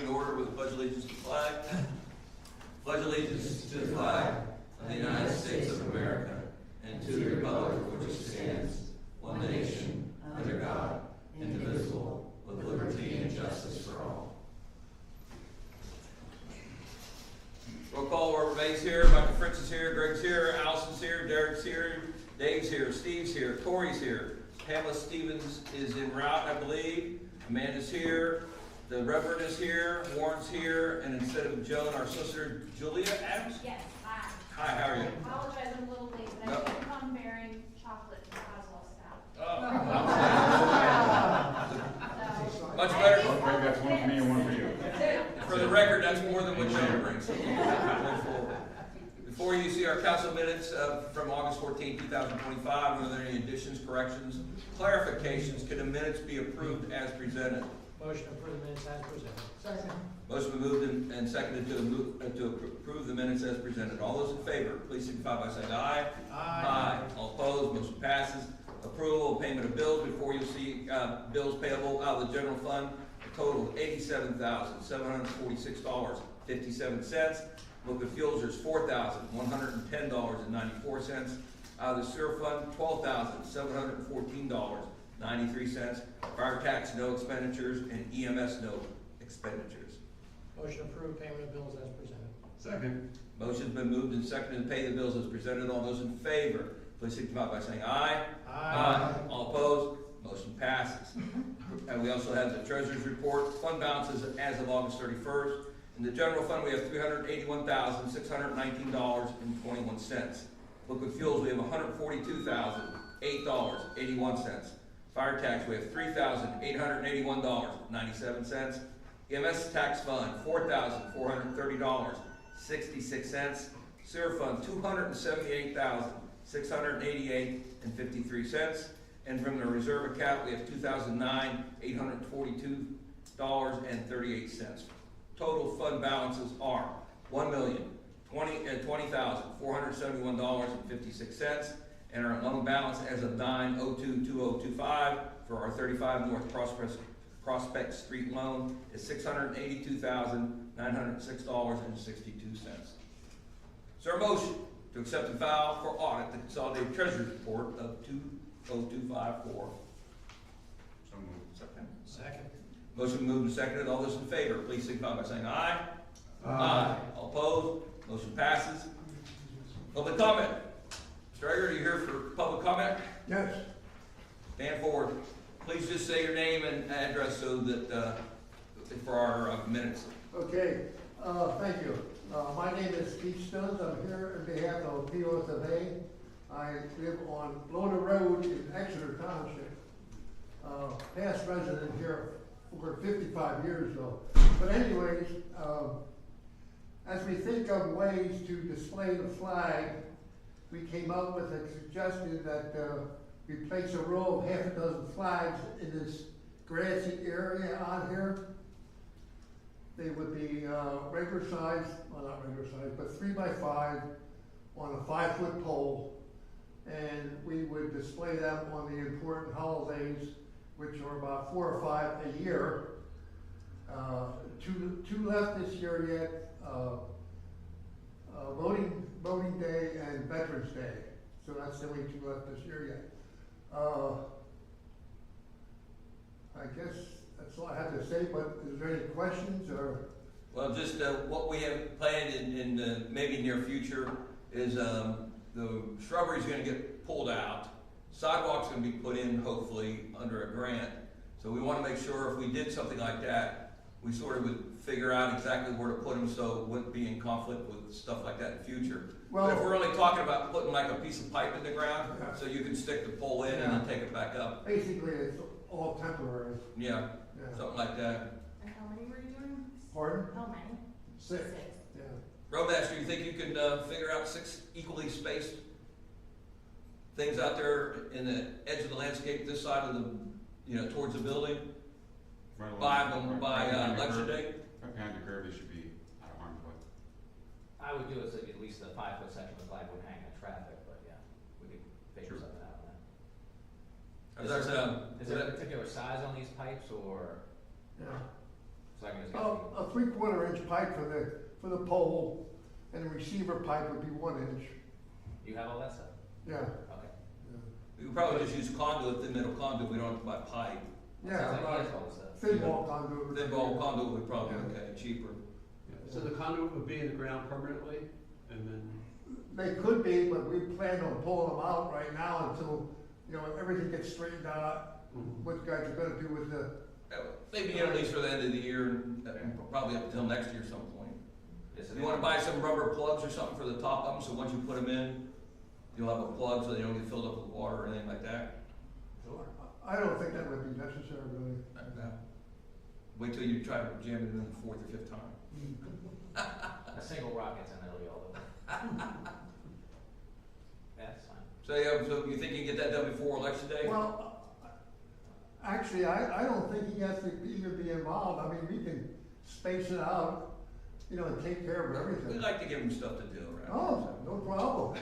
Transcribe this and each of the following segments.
In order with pledge allegiance to the flag. Pledge allegiance to the flag of the United States of America and to the republic for which it stands, one nation, under God, indivisible, with liberty and justice for all. Roll call, Robert May's here, Michael Fritz is here, Greg's here, Allison's here, Derek's here, Dave's here, Steve's here, Corey's here, Pamela Stevens is en route, I believe, Amanda's here, the Reverend is here, Warren's here, and instead of Joan, our sister Julia Adams? Yes, hi. Hi, how are you? I apologize, I'm a little late, but No. I did come bearing chocolate from Oswald Stout. Oh. Much better. Okay, that's one for me and one for you. For the record, that's more than what Joan brings. Before you see our council minutes from August 14, 2025, are there any additions, corrections, clarifications? Can the minutes be approved as presented? Motion to approve the minutes as presented. Second. Motion been moved and seconded to approve the minutes as presented. All those in favor, please signify by saying aye. Aye. All opposed, motion passes. Approval of payment of bills. Before you see bills payable out of the general fund, a total of $87,746.57. Liquid fuels, there's $4,110.94. Out of the sewer fund, $12,714.93. Fire tax, no expenditures, and EMS, no expenditures. Motion to approve payment of bills as presented. Second. Motion's been moved and seconded to pay the bills as presented. All those in favor, please signify by saying aye. Aye. All opposed, motion passes. And we also have the treasurer's report, fund balances as of August 31st. In the general fund, we have $381,619.21. Liquid fuels, we have $142,008.81. Fire tax, we have $3,881.97. EMS tax fund, $4,430.66. Sewer fund, $278,688.53. And from the reserve account, we have $2,942.38. Total fund balances are $1,020,471.56, and our loan balance as of 9/02/2025 for our 35 North Prospect Street loan is $682,906.62. Is there a motion to accept and file for audit the consolidated treasurer's report of 20254? So moved. Second. Motion moved and seconded. All those in favor, please signify by saying aye. Aye. All opposed, motion passes. Public comment. Mr. Egger, are you here for public comment? Yes, Stand forward. Please just say your name and address so that, for our minutes. okay, thank you. My name is Keith Stones, I'm here on behalf of POS of A. I live on Loader Road in Exeter Township. Past resident here for 55 years though. But anyways, as we think of ways to display the flag, we came up with a suggestion that we place a row of half a dozen flags in this grassy area on here. They would be regular size, well not regular size, but 3 by 5 on a 5-foot pole. And we would display them on the important holidays, which are about 4 or 5 a year. Two left this year yet, voting day and Veterans Day. So that's the only 2 left this year yet. I guess that's all I have to say, but is there any questions or? Well, just what we have planned in maybe near future is the shrubbery's gonna get pulled out. Sidewalk's gonna be put in hopefully under a grant. So we wanna make sure if we did something like that, we sort of would figure out exactly where to put them so it wouldn't be in conflict with stuff like that in the future. But if we're only talking about putting like a piece of pipe in the ground, Yeah. so you can stick the pole in and then take it back up. Basically, it's all temporary. Yeah, Yeah. something like that. And how many were you doing? Pardon? How many? 6. Yeah. Roadmaster, you think you can figure out 6 equally spaced things out there in the edge of the landscape, this side of the, towards the building? Right along- By them, by right behind the election curb. day? Right behind the curb, it should be out of harm's way. I would do it so at least the 5-foot section of the flag would hang in traffic, but yeah, we could figure Sure. something out on that. How's that sound? Is there a particular size on these pipes, or, Yeah. so I can just get? A 3/4 inch pipe for the pole, and the receiver pipe would be 1 inch. You have all that stuff? Yeah. Okay. We could probably just use conduit, thin metal conduit, we don't have to buy pipe. Yeah, Sounds like he right. has all the stuff. Thin wall conduit. Thin wall conduit would probably be okay, cheaper. So the conduit would be in the ground permanently, and then, They could be, but we plan on pulling them out right now until, everything gets straightened out. What you guys are gonna do with the, Maybe at least for the end of the year, and probably up until next year some point. Yes, You wanna buy some rubber plugs or something for the top of them, so once you put them in, you'll have a plug so they don't get filled up with water or anything like that? Sure. I don't think that would be necessary, really. Wait till you try to jam it in the 4th or 5th time. A single rocket's in, it'll be all over. That's fine. So, so you think you can get that done before election day? Well, actually, I don't think he has to even be involved. I mean, we can space it out, and take care of We'd everything. like to give them stuff to do around. Oh, no problem.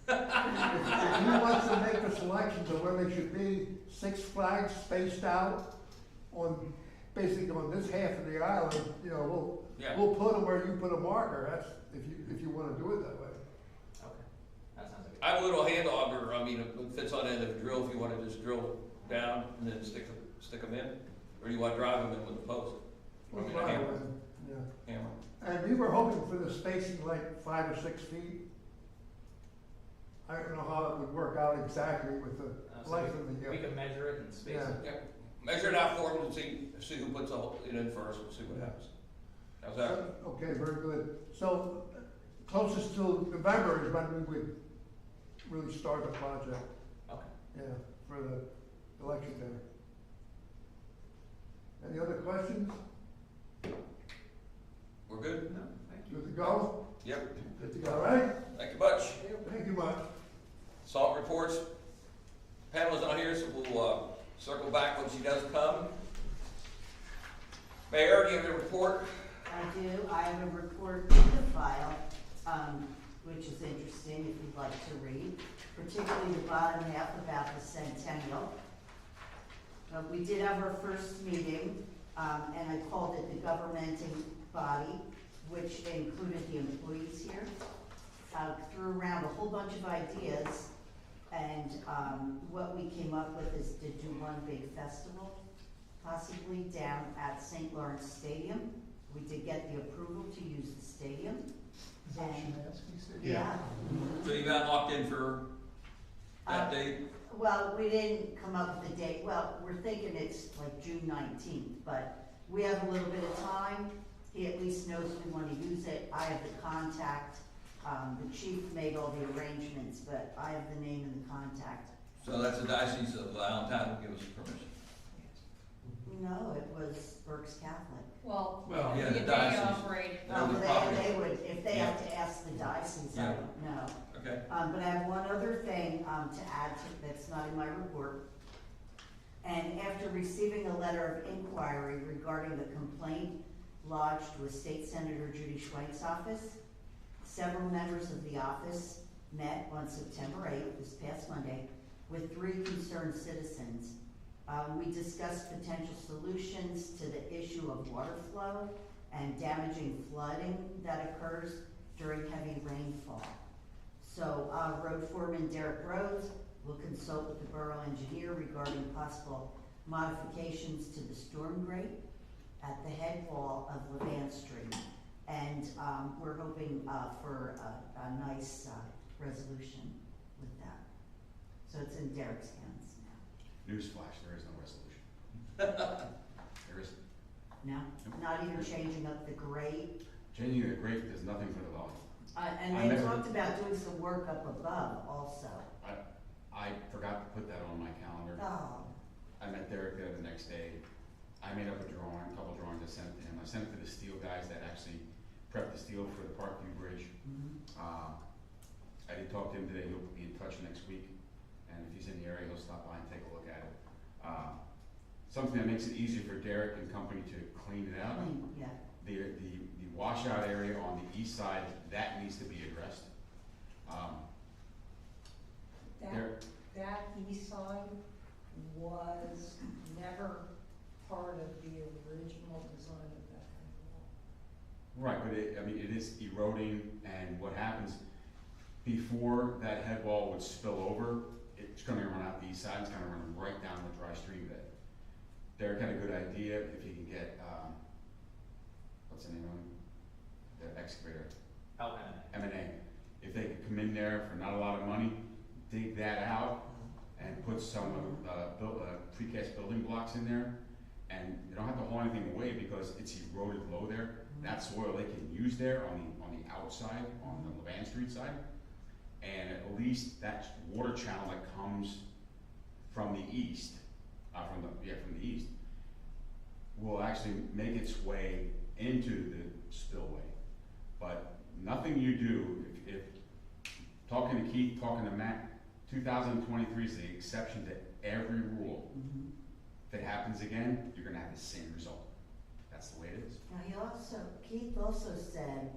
If he wants to make the selections of where they should be, 6 flags spaced out on, basically on this half of the island, Yeah. we'll put them where you put a marker. That's, if you wanna do it that way. Okay, that sounds like I have a little hand auger, it fits on the end of a drill if you wanna just drill down and then stick them in, or do you wanna drive them in with a post? I mean, a hammer. Yeah. Hammer. And we were hoping for the spacing like 5 or 6 feet. I don't know how it would work out exactly with the So length of the. we can measure it and space it. Yeah, measure it out for them and see who puts it in first, we'll see what happens. How's that? Okay, very good. So closest to November is when we would really start the project, Okay. yeah, for the election day. Any other questions? We're good? No, thank you. Good to go? Yep, Good to go, all right? thank you much. Thank you much. Salt reports. Pamela's not here, so we'll circle back when she does come. Mayor, do you have a report? I do. I have a report in the file, which is interesting if you'd like to read, particularly the bottom half about the centennial. We did have our first meeting, and I called it the governmenting body, which included the employees here. Threw around a whole bunch of ideas, and what we came up with is to do one big festival, possibly down at St. Lawrence Stadium. We did get the approval to use the stadium. Is that And- Szymanski said? Yeah, So you got locked in for that date? Well, we didn't come up with a date, well, we're thinking it's like June 19th, but we have a little bit of time. He at least knows we wanna use it, I have the contact, the chief made all the arrangements, but I have the name and the contact. So that's the Diocese of Allentown will give us permission. No, it was Berks Catholic. Well, Well, yeah, the they diocese. operate. No, the They property. would, if they have to ask the diocese, I Yeah. don't know. Okay, But I have one other thing, to add to, that's not in my report. And after receiving a letter of inquiry regarding the complaint lodged with State Senator Judy Schweik's office, several members of the office met on September 8th, this past Monday, with 3 concerned citizens. We discussed potential solutions to the issue of water flow and damaging flooding that occurs during heavy rainfall. So, Road Foreman Derek Rhodes will consult with the borough engineer regarding possible modifications to the storm grate at the head wall of Levan Street. And, we're hoping, for a nice, resolution with that. So it's in Derek's hands Newsflash, there is no resolution. There isn't. now. No, not even changing up the grate. Changing the grade does nothing for the volume. And I they never- talked about doing some work up above also. I forgot to put that on my calendar. Oh, I met Derek there the next day. I made up a drawing, a couple drawings I sent it to him. I sent it to the steel guys that actually prepped the steel for the Parkview Bridge. I did talk to him today, he'll be in touch next week, and if he's in the area, he'll stop by and take a look at it. Something that makes it easier for Derek and company to clean it out. clean, yeah. The washout area on the east side, that needs to be addressed. There- That east side was never part of the original design of that wall. Right, but it is eroding, and what happens, before that head wall would spill over, it's gonna run out the east side, it's gonna run right down the dry stream bed. Derek had a good idea, if he can get, what's the name of him? The excavator, M&A. If they could come in there for not a lot of money, dig that out, and put some, precast building blocks in there, and they don't have to haul anything away because it's eroded low there. That soil they can use there on the outside, on the Levan Street side. And at least that water channel that comes from the east, from the east, will actually make its way into the spillway. But nothing you do, if talking to Keith, talking to Matt, 2023 is the exception to every rule. If it happens again, you're gonna have the same result. That's the way it is. Now, Keith also said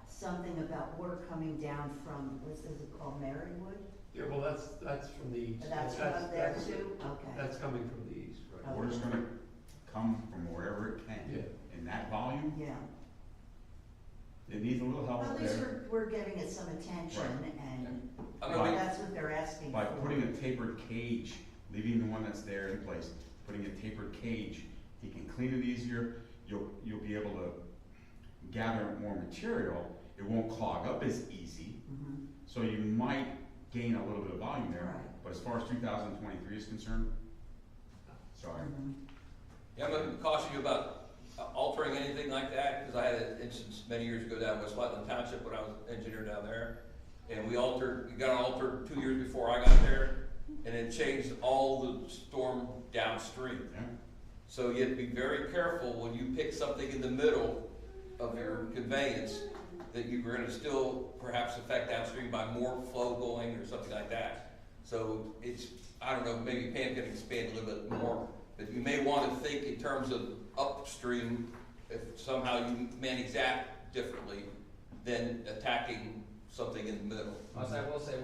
something about water coming down from, what is it called, Marywood? Yeah, well, that's from the east. That's from up there too? Okay. That's coming from the east, right? Okay. Water's gonna come from wherever it can. Yeah. In that volume, Yeah. it needs a little help Well, at there. least we're giving it some attention and I'm gonna be, that's what they're asking for. By putting a tapered cage, leaving the one that's there in place, putting a tapered cage, he can clean it easier, you'll be able to gather more material, it won't clog up as easy, Mhm. so you might gain a little bit of volume there. Right. But as far as 2023 is concerned, sorry. Mhm. yeah, I'm gonna caution you about altering anything like that, because I had an instance many years ago down in West Rutland Township when I was engineer down there. And we got it altered 2 years before I got there, and it changed all the storm downstream. Yeah. So you have to be very careful when you pick something in the middle of your conveyance, that you're gonna still perhaps affect downstream by more flow going or something like that. So it's, I don't know, maybe Pam can expand a little bit more, but you may wanna think in terms of upstream, if somehow you manage that differently than attacking something in the middle. Also, I will say,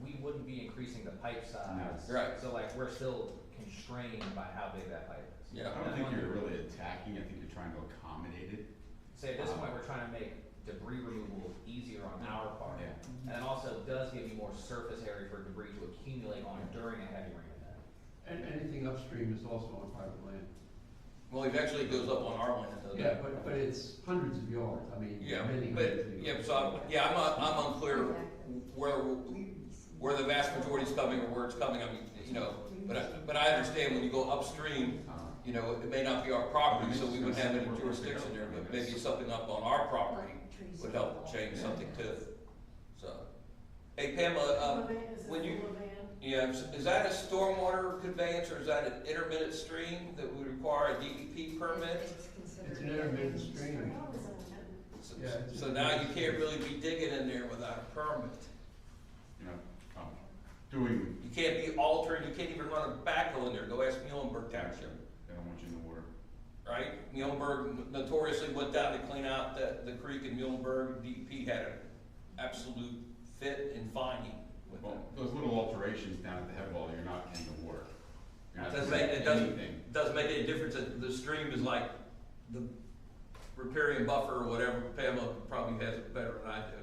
we wouldn't be increasing the pipe size. No. Right. So like, we're still constrained by how big that pipe is. Yeah. I don't think you're really attacking, I think you're trying to accommodate it. Say at this point, we're trying to make debris removal easier on our part. Yeah. And it also does give you more surface area for debris to accumulate on during a heavy rain event. And anything upstream is also on private land. Well, eventually it goes up on our land, doesn't it? Yeah, but it's hundreds of yards, I mean, Yeah, many but, hundreds of yeah, yards. so I'm unclear where, where the vast majority is coming or where it's coming, I mean, you know, but I understand when you go upstream, you know, it may not be our property, so we wouldn't have any jurisdiction there, but maybe something up on our property would help change something too, so. Hey Pamela, when you, yeah, is that a stormwater conveyance or is that an intermittent stream that would require a DEP permit? It's an intermittent stream. Yeah, it's So now you can't really be digging in there without a permit. You know, doing, You can't be altering, you can't even run a backhoe in there, go ask Muhlenberg Township, they don't want you in the water. right? Muhlenberg notoriously went down to clean out the creek in Muhlenberg, DEP had an absolute fit in finding with them. Well, those little alterations down at the head wall, you're not in the water. You're not Doesn't doing make, it doesn't, anything. doesn't make any difference, that the stream is like the riparian buffer or whatever, Pamela probably has it better than I do.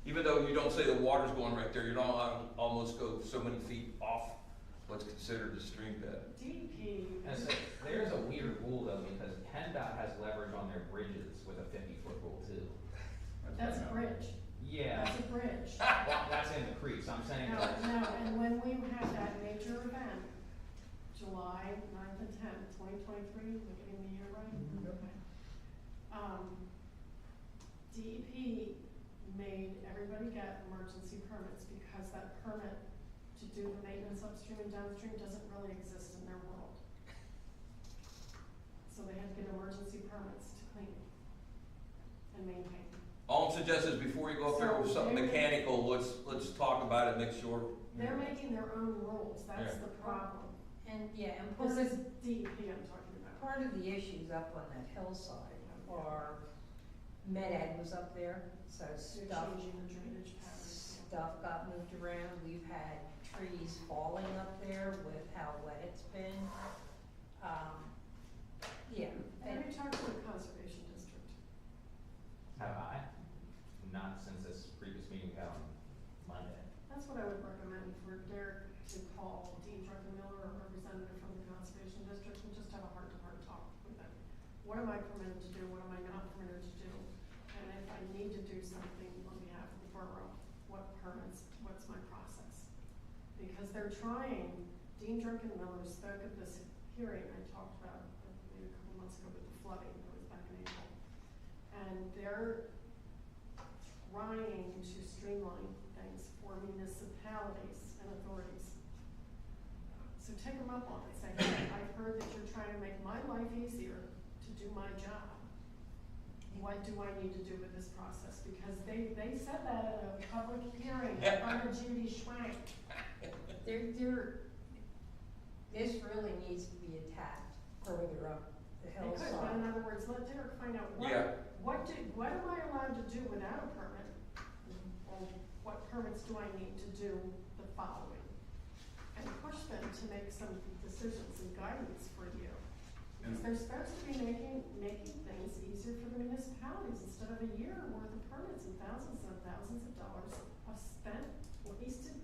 Even though you don't say the water's going right there, you're not allowed to almost go so many feet off what's considered the stream bed. DEP. And so there's a weird rule though, because PennDOT has leverage on their bridges with a 50-foot rule too. That's a bad. bridge. Yeah, That's a bridge. well, that's in the creek, so I'm saying No, that, no, and when we had that major event, July 9th and 10th, 2023, we're getting the year right? Okay. DEP made everybody get emergency permits because that permit to do the maintenance upstream and downstream doesn't really exist in their world. So they had to get emergency permits to clean and maintain. All I'm suggesting is before you go up there with something mechanical, let's talk about it, make sure. They're making their own rules, that's Yeah. the problem. And, yeah, and This part is of, DEP I'm talking about. part of the issues up on that hillside are, Med-Ed was up there, so They're stuff, changing the drainage patterns. stuff got moved around. We've had trees falling up there with how wet it's been. Yeah, Have and you talked to the conservation district? have I? Not since this previous meeting we had on Monday. That's what I would recommend for Derek to call Dean Druckenmiller or representative from the conservation district and just have a heart-to-heart talk with them. What am I permitted to do, what am I not permitted to do? And if I need to do something on behalf of the borough, what permits, what's my process? Because they're trying, Dean Druckenmiller spoke at this hearing I talked about maybe a couple months ago with the flooding, it was back in April. And they're trying to streamline things for municipalities and authorities. So take them up on it, say, hey, I've heard that you're trying to make my life easier to do my job. What do I need to do with this process? Because they said that at a public hearing in front of Judy Schwank. this really needs to be attacked further up the They could, but in hillside. other words, let Derek find out Yeah. what am I allowed to do without a permit? Or what permits do I need to do the following? And push them to make some decisions and guidance for you. Because they're supposed to be making things easier for the municipalities instead of a year worth of permits and thousands of dollars of spent, wasted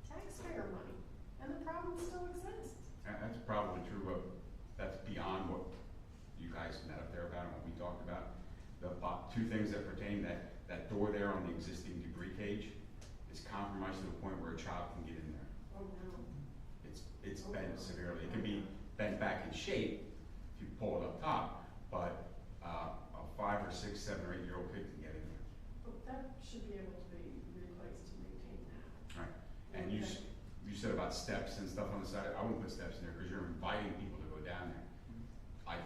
taxpayer money. And the problem still exists. That's probably true, but that's beyond what you guys met up there about and what we talked about. The two things that pertain, that door there on the existing debris cage is compromised to the point where a child can get in there. Oh, no. It's bent severely. It can be bent back in shape if you pull it up top, but a 5 or 6, 7 or 8-year-old kid can get in there. But that should be able to be replaced to maintain that. Right. And you said about steps and stuff on the side. I wouldn't put steps in there because you're inviting people to go down there. I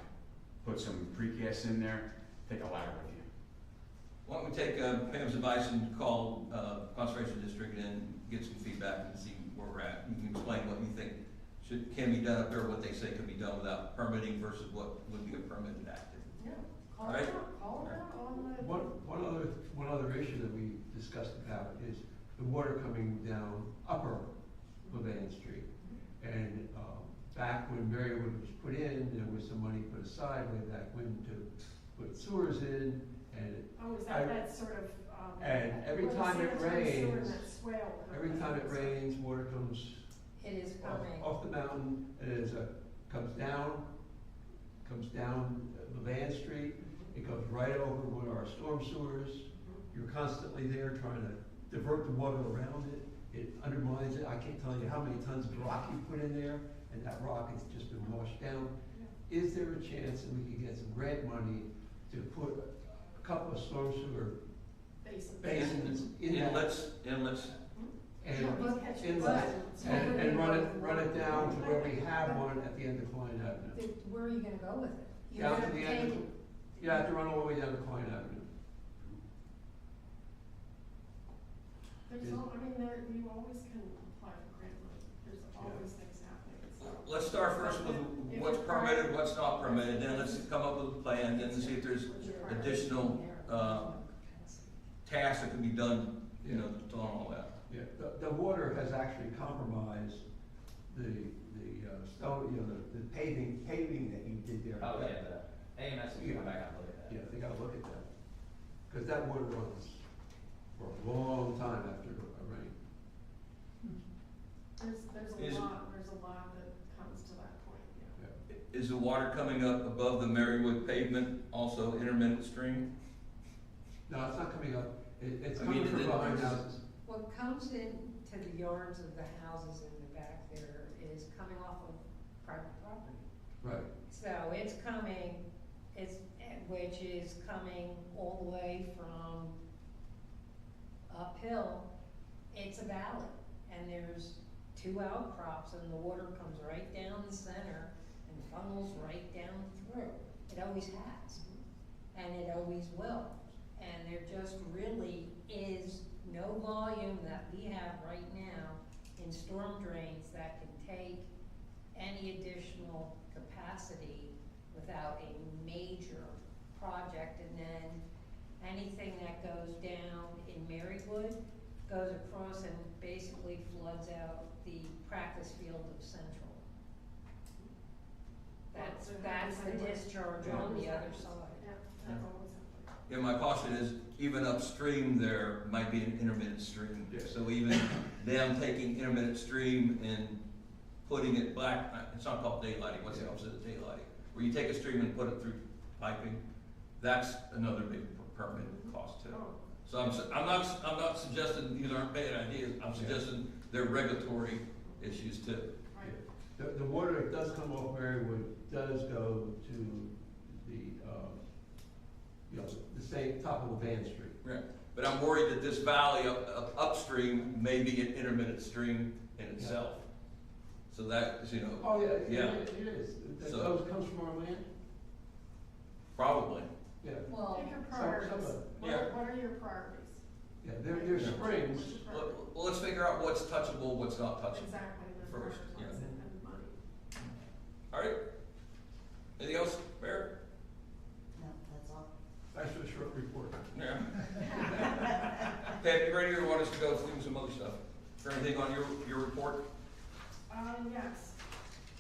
put some precast in there, take a ladder with you. Why don't we take Pam's advice and call Conservation District and get some feedback and see where we're at. You can explain what you think can be done up there, what they say can be done without permitting versus what would be a permitted active. Yeah, call Alright. it out on the. One other issue that we discussed about is the water coming down upper Levan Street. And, back when Marywood was put in, there was some money put aside way back when to put sewers in, and Oh, is I- that sort of, and every where the time it sanitary sewer and rains, that swale every time it rains, water comes It is coming. off the mountain, and comes down Levan Street, it goes right over one of our storm sewers. You're constantly there trying to divert the water around it, it undermines it. I can't tell you how many tons of rock you put in there, and that rock has just been washed down. Is there a chance that we could get some grant money to put a couple of storm sewer basins in that? Inlets. And, But- inlets, and run it down to where we have one at the end of Klein Avenue. Where are you gonna go with it? You're Down to gonna the end, take- you have to run all the way down to Klein Avenue. There's all, I mean, there, you always can apply for grant money, there's always things happening, so. Let's start first with what's permitted, what's not permitted, then let's come up with a plan, then see if there's additional, tasks that can be done, you know, to all that. Yeah, the water has actually compromised the stone, you know, the paving that you did there. Oh, yeah, the AMS will come back and look at that. Yeah, they gotta look at that, cause that water runs for a long time after a rain. There's a lot that comes to that point, yeah. Is the water coming up above the Marywood pavement also intermittent stream? No, it's not coming up, it's I mean, coming from behind there's- houses. What comes in to the yards of the houses in the back there is coming off of private property. Right, So it's coming, which is coming all the way from uphill. It's a valley, and there's two outcrops, and the water comes right down the center and funnels right down through. It always has, and it always will. And there just really is no volume that we have right now in storm drains that can take any additional capacity without a major project. And then anything that goes down in Marywood goes across and basically floods out the practice field of Central. That's the discharge on the other side. Yeah, that's always happening. Yeah, my caution is even upstream there might be an intermittent stream. Yeah. So even them taking intermittent stream and putting it black, it's not called daylighting, what's the opposite of daylighting? Where you take a stream and put it through piping, that's another big permit cost too. Oh, So I'm not suggesting these aren't bad ideas, I'm suggesting they're regulatory issues too. right. the water that does come off Marywood does go to the, you know, the same top of Van Street. Right. But I'm worried that this valley upstream may be an intermittent stream in itself. So that, you know, Oh, yeah, Yeah. it is, that So- comes from our land? probably. Yeah, Well, Pick your some priorities, of it. Yeah. what are your priorities? yeah, there's Yeah. springs. What's your priority? Well, let's figure out what's touchable, what's not touchable. Exactly, and then First, prioritize yeah. it and money. All right. Anything else, Mayor? No, that's all. That's a short report. Yeah. Pat, you ready or want us to go through some other stuff? Is there anything on your report? Yes,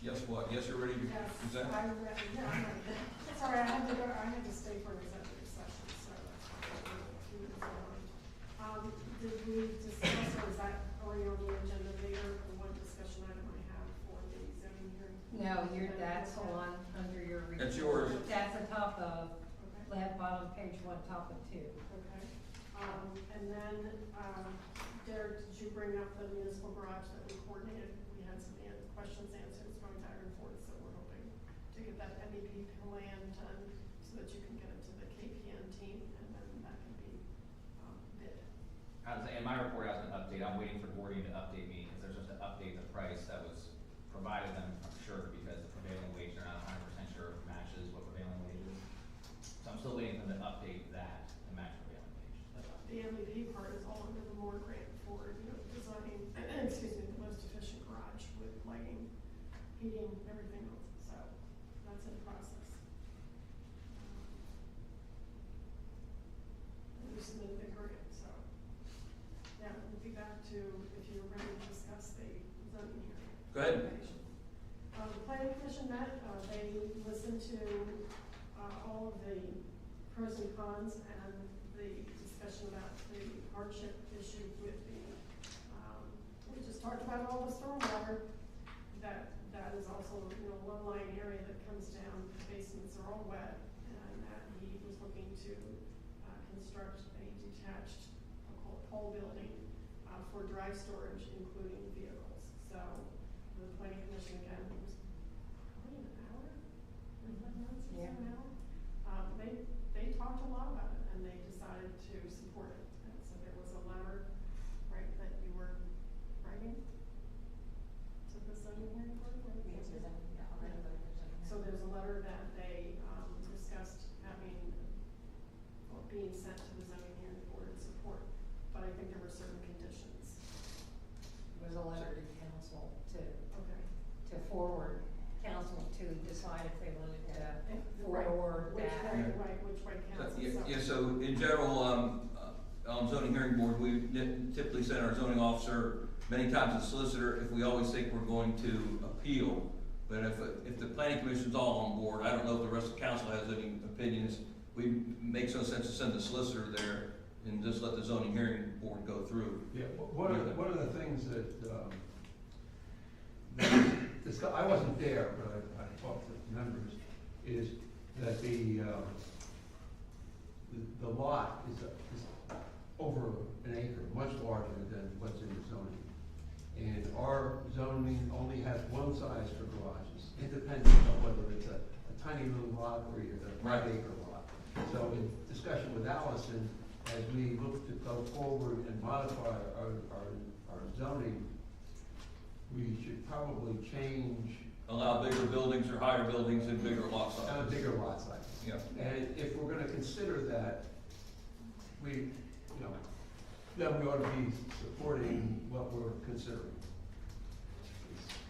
Yes, what? Yes, you're ready to yes, present? I'm ready, yeah, I'm ready. Sorry, I had to stay for an executive session, so that's why I went a few minutes over. Did we discuss, or is that already on the agenda later, the one discussion item I have for the zoning hearing? no, that's the one under your report. That's yours. That's the top of, Okay. left bottom page one, top of two. Okay, and then, Derek, did you bring up the municipal garage that we coordinated? We had some questions answered, going back and forth, so we're hoping to get that MEP plan done so that you can get it to the KPN team, and then that can be, bid. I was saying, in my report has an update, I'm waiting for Gordy to update me, because they're supposed to update the price that was provided them, I'm sure, because the prevailing wage, they're not 100% sure if matches what prevailing wage is. So I'm still waiting for them to update that to match prevailing wage. That's all. The MEP part is all under the Moore grant for, you know, designing, excuse me, the most efficient garage with lighting, heating, everything else, so that's in process. And we submitted the grant, so, yeah, we'll be back to, if you're ready to discuss the zoning hearing. Go ahead. The planning commission met, they listened to, all of the pros and cons and the discussion about the hardship issue with the, we just talked about all the stormwater. That is also, you know, low-lying area that comes down, the basements are all wet, and that he was looking to, construct a detached, I'll call it pole building, for dry storage, including vehicles. So the planning commission again, it was probably an hour, 45 minutes, or Yeah. so, an hour. They talked a lot about it and they decided to support it. And so there was a letter, right, that you were writing to the zoning hearing board, right? So there's a letter that they, discussed having, or being sent to the zoning hearing board in support, but I think there were certain conditions. There was a letter to council Okay. to forward council to decide if they wanted to Right. forward Which that. way, right, which way So, council, yeah, so in general, zoning hearing board, we typically send our zoning officer, many times the solicitor, if we always think we're going to appeal. But if the planning commission's all on board, I don't know if the rest of council has any opinions, makes no sense to send the solicitor there and just let the zoning hearing board go through. Yeah, one of the things that, I wasn't there, but I talked to members, is that the lot is over an acre, much larger than what's in the zoning. And our zoning only has one size for garages, independent of whether it's a tiny little lot or a 5-acre lot. So in discussion with Allison, as we look to go forward and modify our zoning, we should probably change. Allow bigger buildings or higher buildings and bigger lot A sizes. bigger lot size. Yeah. And if we're gonna consider that, then we ought to be supporting what we're considering.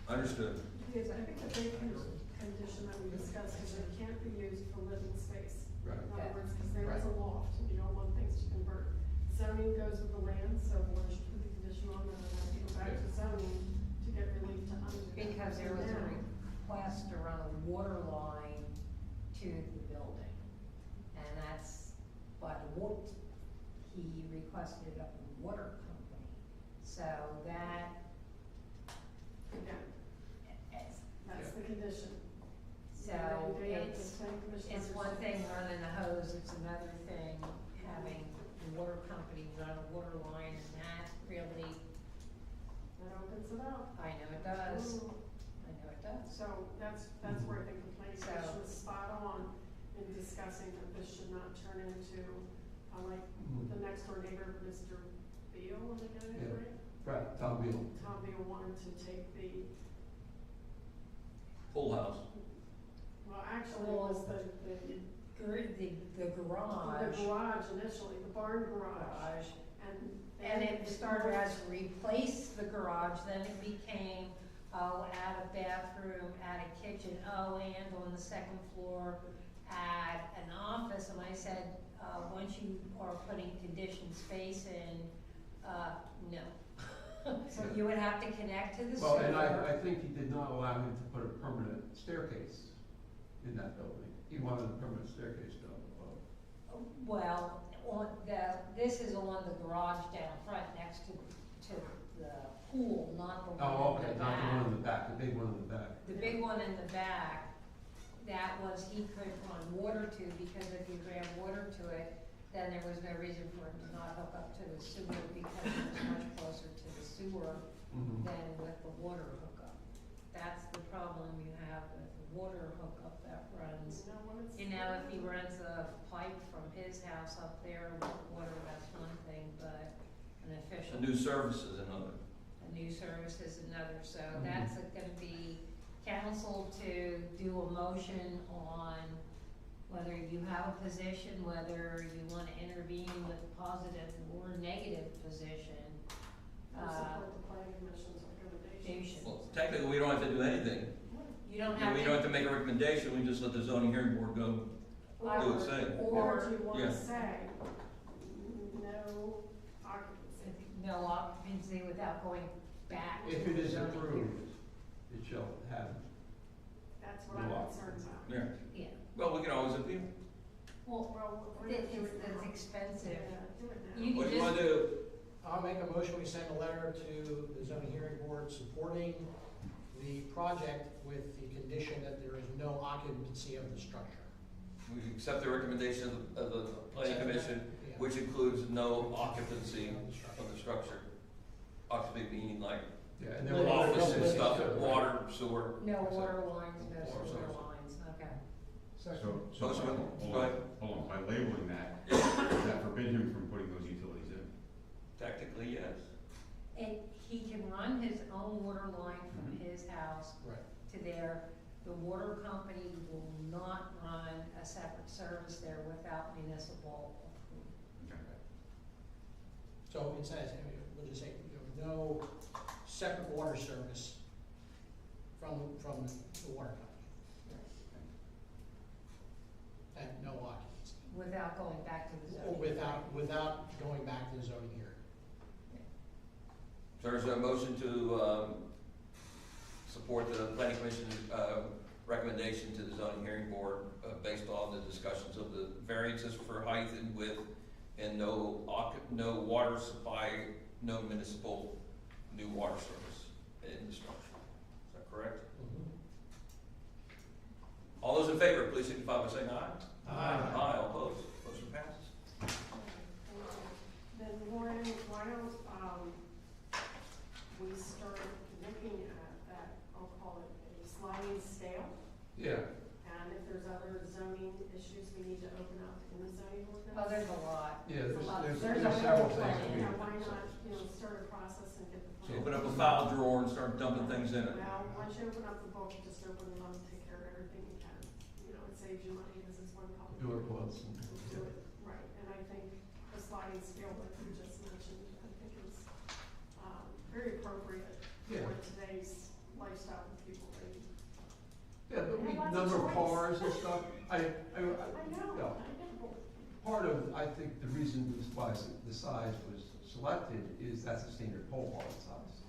Understood. Yes, I think the big condition that we discussed is it can't be used for living space. Right. In other words, because there is a loft, and you don't want things to convert. Zoning goes with the land, so we'll just put the condition on that, and have to go back to zoning to get relief to undo that. Because there was a Now, request to run a water line to the building. And that's, but he requested a water company. So that, Again, that's the condition. so They have the it's, planning commission it's one understands. thing running a hose, it's another thing having the water company run a water line, and that really, That opens it up. I know it does, Ooh. I know it does. So that's where I think the planning So- commission is spot on in discussing that this should not turn into, like, the next door neighbor, Mr. Beal, am I getting it Yeah. right? Right, Tom Beal. Tom Beal wanted to take the, Full house. well, actually, it was the The garage. the garage initially, the barn garage, and. And it started as replace the garage, then it became, add a bathroom, add a kitchen, and on the second floor, add an office, and I said, once you are putting conditioned space in, no. So you would have to connect to the sewer. Well, and I think he did not allow him to put a permanent staircase in that building. He wanted a permanent staircase down below. Well, this is on the garage down front next to the pool, not the one Oh, in okay, the not the back. one in the back, the big one in the back. The big one in the back, that was he could run water to, because if he ran water to it, then there was no reason for him to not hook up to the sewer, because it was much closer to the sewer Mhm. than with the water hookup. That's the problem you have with the water hookup that runs. You know what it's. You know, if he runs a pipe from his house up there with water, that's one thing, but an official. A new service is another. A new service is another, so that's gonna be council to do a motion on whether you have a position, whether you wanna intervene with a positive or negative position. I support the planning commission's recommendations. Well, technically, we don't have to do anything. You don't have We to. don't have to make a recommendation, we just let the zoning hearing board go do its thing. Or do you Yeah. wanna say, no occupancy? No occupancy without going back to If it the is zoning approved, it shall have. That's what I'm No concerned about. Yeah, hearing. Yeah, well, we can always appeal. well, Well, we're gonna do it it's now. expensive. Yeah, do it now. You What can do you wanna just, do? I'll make a motion, we send a letter to the zoning hearing board supporting the project with the condition that there is no occupancy of the structure. We accept the recommendation of the planning commission, Yeah. which includes no occupancy Of the structure. of the structure. Occupant meaning like Yeah, and there were office and other stuff, companies too. water, sewer. No water lines, no Water sewer service. lines, okay. So, Go ahead. hold on, by labeling that, does that forbid him from putting those utilities in? Technically, yes. And he can run his own water line from his house Right. to there. The water company will not run a separate service there without municipal approval. So it says, we'll just say, no separate water service from the water company. And no occupancy, Without going back to the or zoning. without going back to the zoning hearing. So there's a motion to, support the planning commission's, recommendation to the zoning hearing board, based on the discussions of the variances for height and width, and no water supply, no municipal new water service in the structure. Is that correct? All those in favor, please signify by saying aye. Aye, all opposed, motion passes. Then Lauren, why don't, we start looking at that, I'll call it a sliding scale? Yeah, And if there's other zoning issues we need to open up in the zoning ordinance? Oh, there's a lot. yeah, There's a lot. there's There's a several whole things. plan. we- Yeah, why not, start a process and get the So plan? open up a file drawer and start dumping things in it. Well, once you open up the book, just open it up, take care of everything you can. It saves you money, this is one copy. Do it once. Do it, right, and I think the sliding scale that you just mentioned, I think is, very appropriate Yeah. for today's lifestyle of people. Yeah, but we, Have lots of number of choice. cars and stuff, I know, yeah. I know. Part of, I think, the reason this why the size was selected is that's a standard pole barn size.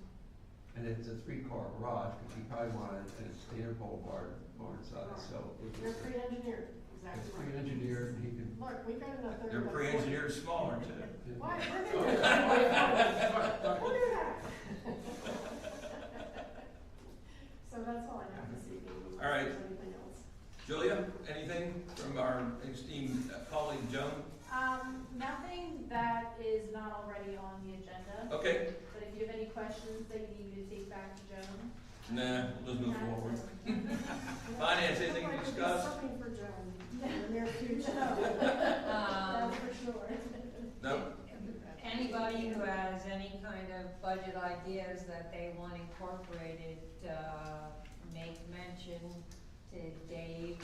And it's a 3-car garage, but you probably wanted a standard pole barn size, so. it You're was- pre-engineered, It's exactly right. pre-engineered, and he can. Look, we got enough there. They're pre-engineered smaller too. Why, we're gonna do that. We'll do that. So that's all I have this evening. All right. If there's anything else. Julia, anything from our esteemed colleague Joan? Nothing that is not already on the agenda, Okay, but if you have any questions that you need me to take back to Joan. nah, we'll just move forward. Finance, anything to discuss? Something for Joan in the near future. Um, That's for sure. No? Anybody who has any kind of budget ideas that they want incorporated, make mention to Dave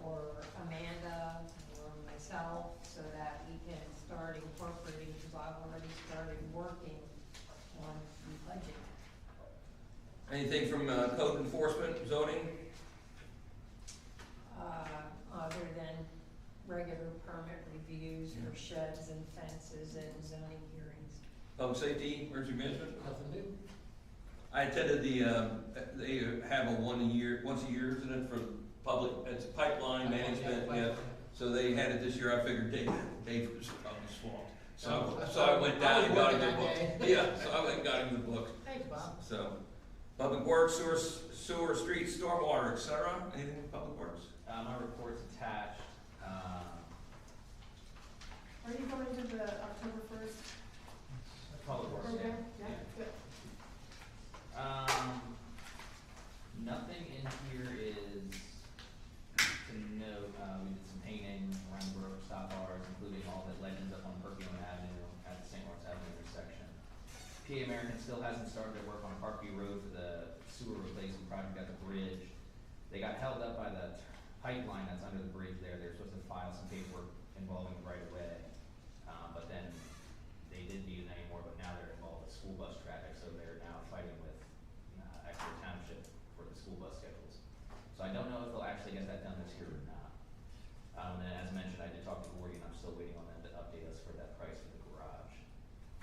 or Amanda or myself so that we can start incorporating, because I've already started working on the budget. Anything from code enforcement, zoning? Other than regular permit reviews for sheds and fences and zoning hearings. Public safety, emergency management? Nothing new? I attended they have a once a year, isn't it, for public, it's pipeline management, yeah. So they had it this year, I figured Dave was probably swamped. So I went down and got him the book. Yeah, so I went and got him the book. Thanks, Bob. So, public works, sewer, streets, stormwater, et cetera, anything with public works? My report's attached, Are you going to the October 1st public works, yeah. program? Yeah, good. Nothing in here is to note, we did some painting around the Borough stop bars, including all the legends up on Perkiomen Avenue at the St. Lawrence Avenue intersection. PA American still hasn't started their work on Parkview Road for the sewer replacement project at the bridge. They got held up by the pipeline that's under the bridge there. They're supposed to file some paperwork involving the right of way. But then they didn't need it anymore, but now they're involved with school bus traffic, so they're now fighting with Exeter Township for the school bus schedules. So I don't know if they'll actually get that done this year or not. And as mentioned, I did talk to Gordy, and I'm still waiting on them to update us for that price for the garage.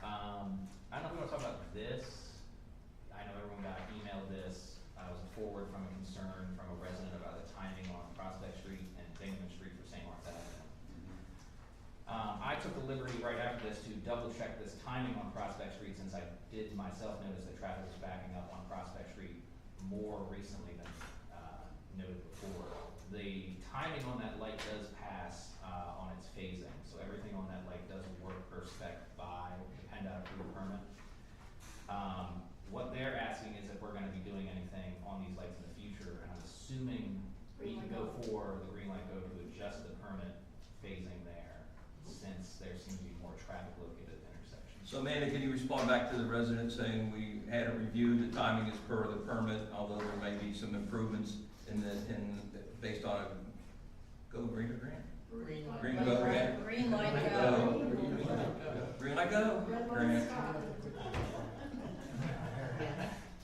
I don't know if we want to talk about this. I know everyone got emailed this. I was a forward from a concern from a resident about the timing on Prospect Street and Bingham Street for St. Lawrence Avenue. I took the liberty right after this to double check this timing on Prospect Street, since I did myself notice that traffic was backing up on Prospect Street more recently than noted before. The timing on that light does pass on its phasing, so everything on that light does work per spec by the PennDOT approved permit. What they're asking is if we're gonna be doing anything on these lights in the future, and I'm assuming we can go for the green light go to adjust the permit phasing there, since there seems to be more traffic located at the intersection. So Amanda, can you respond back to the resident saying we had a review, the timing is per the permit, although there may be some improvements based on a go green or grant? Green light. Green go grant? Green light Go. go. Green light go, Red one grant. stop.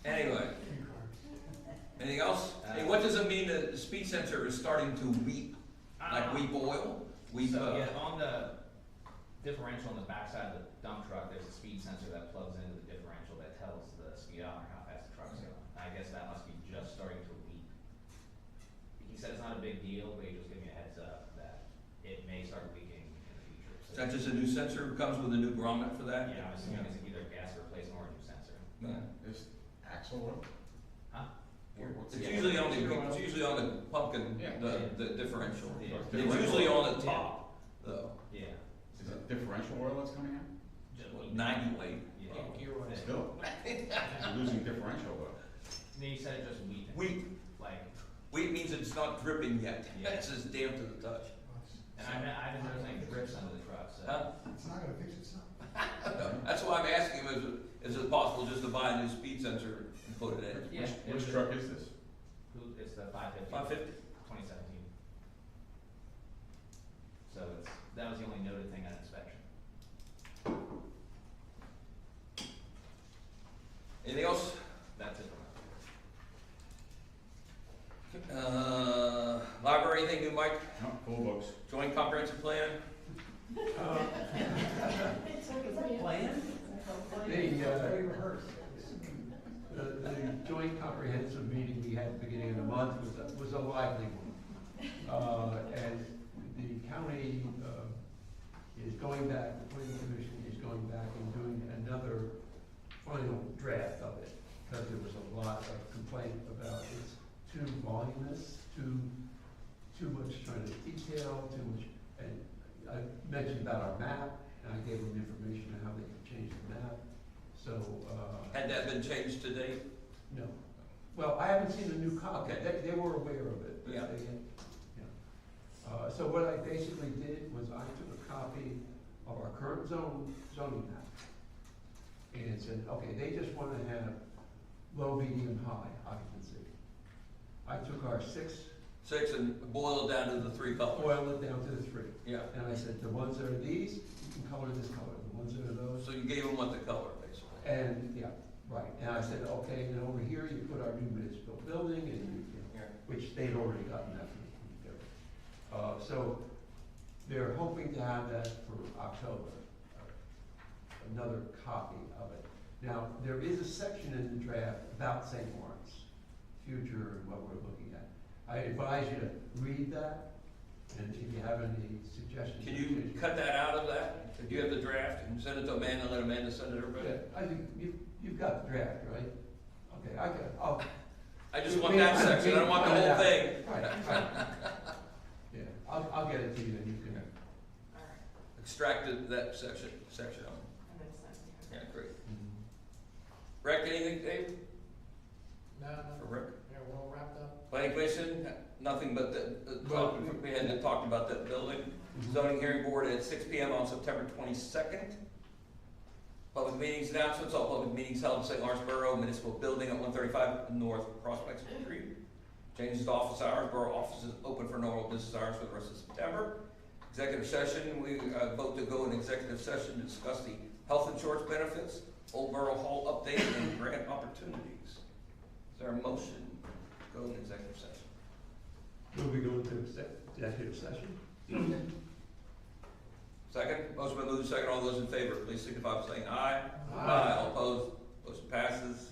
Anyway. Anything else? Hey, what does it mean that the speed sensor is starting to weep? Like weep oil? Weep, So, yeah, on the differential on the backside of the dump truck, there's a speed sensor that plugs into the differential that tells the speedometer how fast the truck's going. I guess that must be just starting to weep. He said it's not a big deal, but he just gave me a heads up that it may start leaking in the future. is that just a new sensor, comes with a new grommet for that? Yeah, I'm assuming it's either gas replacement or a new sensor. Yeah. Is axle oil? Huh? It's usually on the pumpkin, Yeah. the differential. Yeah. It's usually on the top, though. Yeah. Is it differential oil that's coming out? Just 90 weight. Yeah. Gear oil. Still? You're losing differential oil. And then you said it just weeping. Weep. Like, Weep means it's not dripping yet. Yeah. It's just damp to the touch. and I've been noticing drips under the truck, so. Huh? It's not gonna fix itself. That's why I'm asking him, is it possible just to buy a new speed sensor and put it in? Yeah. Which truck is this? It's the 550. 550? 2017. So that was the only noted thing on inspection. Anything else? That's it. Library, anything new, Mike? No, full books. Joint comprehensive plan? The joint comprehensive meeting we had at the beginning of the month was a lively one. And the county, is going back, the planning commission is going back and doing another final draft of it, because there was a lot of complaint about it's too voluminous, too much trying to detail, too much, and I mentioned about our map, and I gave them information on how they could change the map, so, Had that been changed to date? no. Well, I haven't seen a new copy, Okay. they were aware of it, but Yeah. they, so what I basically did was I took a copy of our current zoning map, and said, okay, they just wanna have low, medium, high occupancy. I took our 6, And boil it down to the 3 colors? boiled it down to the 3. Yeah. And I said, the ones that are these, you can color this color, the ones that are those. So you gave them what the color, basically? And, yeah, right, and I said, okay, and then over here, you put our new municipal building, and you know, Yeah. which they'd already gotten that from so they're hoping to have that for October, another copy of it. Now, there is a section in the draft about St. Lawrence, future and what we're looking at. I advise you to read that, and if you have any suggestions. Can you cut that out of that? If you have the draft and send it to Amanda, and let Amanda send it to everybody? Yeah, I think you've got the draft, right? Okay, I'll. I just want that section, I don't want the whole thing. Right. Yeah, I'll get it to you, and you can. Extracted that section on it. Yeah, great. Rick, anything, Dave, No, for Rick? they're well wrapped up. Planning commission, nothing but we hadn't talked about that building. Zoning hearing board at 6 PM on September 22nd. Public meetings announcements, all public meetings held in St. Lawrence Borough Municipal Building at 135 North Prospect Street. Changes to office hours, borough offices open for normal business hours for the rest of September. Executive session, we vote to go in executive session to discuss the health insurance benefits, Old Borough Hall update, and grant opportunities. Is there a motion to go in executive session? Will we go into executive session? Second, motion by moved, second, all those in favor, please signify by saying aye. Aye. All opposed, motion passes.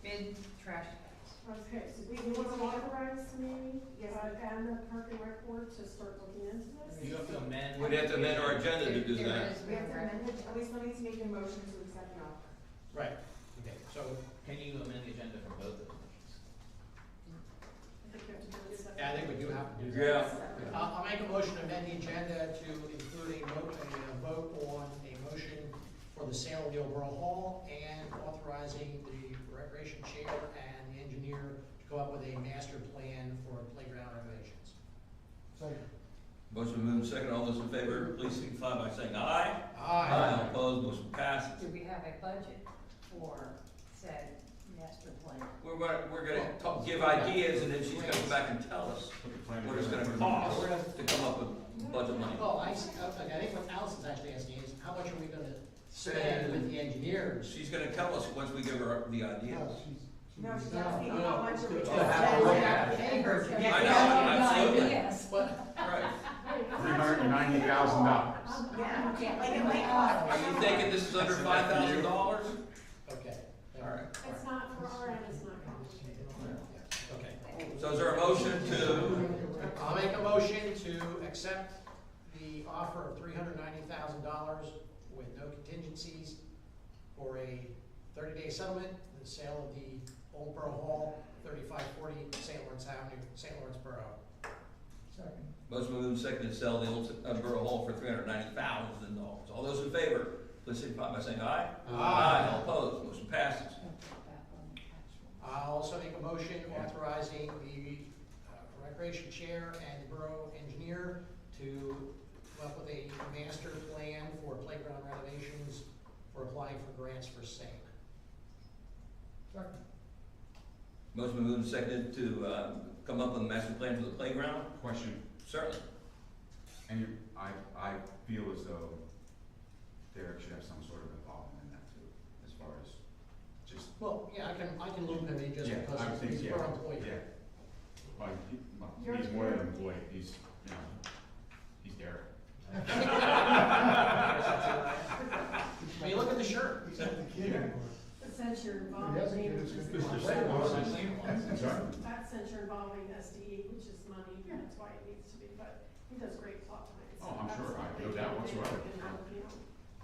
bid trash bags. Okay, so we want to authorize me, Yes. and the park and rec board to start looking into this? You have to amend. We'd have to amend our agenda to do There that. is We have to no amend it, at least let me make a motion to accept the offer. Right, okay, so, Can you amend the agenda for both of the motions? I think you have to do it separately. yeah, I think we do have to do that. Yeah. I'll make a motion to amend the agenda to include a vote on a motion for the sale of the old Borough Hall and authorizing the recreation chair and the engineer to come up with a master plan for playground renovations. Second. Motion moved, second, all those in favor, please signify by saying aye. Aye. All opposed, motion passes. Do we have a budget for said master plan? We're gonna give ideas, and then she's gonna come back and tell us Put the plan what it's together. gonna cost to come up with budget money. Well, I think what Allison's actually asking is, how much are we gonna spend with the engineers? She's gonna tell us once we give her the ideas. No, she's asking how much are we No, gonna how spend? much? I know, absolutely. Yes. Right. $390,000. Yeah, like it might cost. Are you thinking this is under $5,000? Okay. All right. It's not, for our end, it's not complicated. Okay. So is there a motion to, I'll make a motion to accept the offer of $390,000 with no contingencies for a 30-day settlement, the sale of the old Borough Hall, 3540 St. Lawrence Avenue, St. Lawrence Borough. Second. motion moved, second, to sell the old Borough Hall for $390,000. All those in favor, please signify by saying aye. Aye. All opposed, motion passes. I'll also make a motion authorizing the recreation chair and the borough engineer to come up with a master plan for playground renovations for applying for grants for same. Second. Motion moved, seconded to come up with a master plan for the playground. Question, Certainly. and I feel as though Derek should have some sort of involvement in that too, as far as just. Well, yeah, I can loop him in just Yeah, I would because think, he's a yeah, borough employee. yeah. Well, You're- he's more than an employee, he's, you know, he's Derek. I mean, look at the shirt. He's at the kid. But since you're He involved has a kid in, who's gonna be Mr. my Sanders. playground. I'm sorry? that since you're involving SDE, which is money, that's why it needs to be, but he does great plot plans. Oh, I'm That's sure. I have no what they doubt do. whatsoever. And,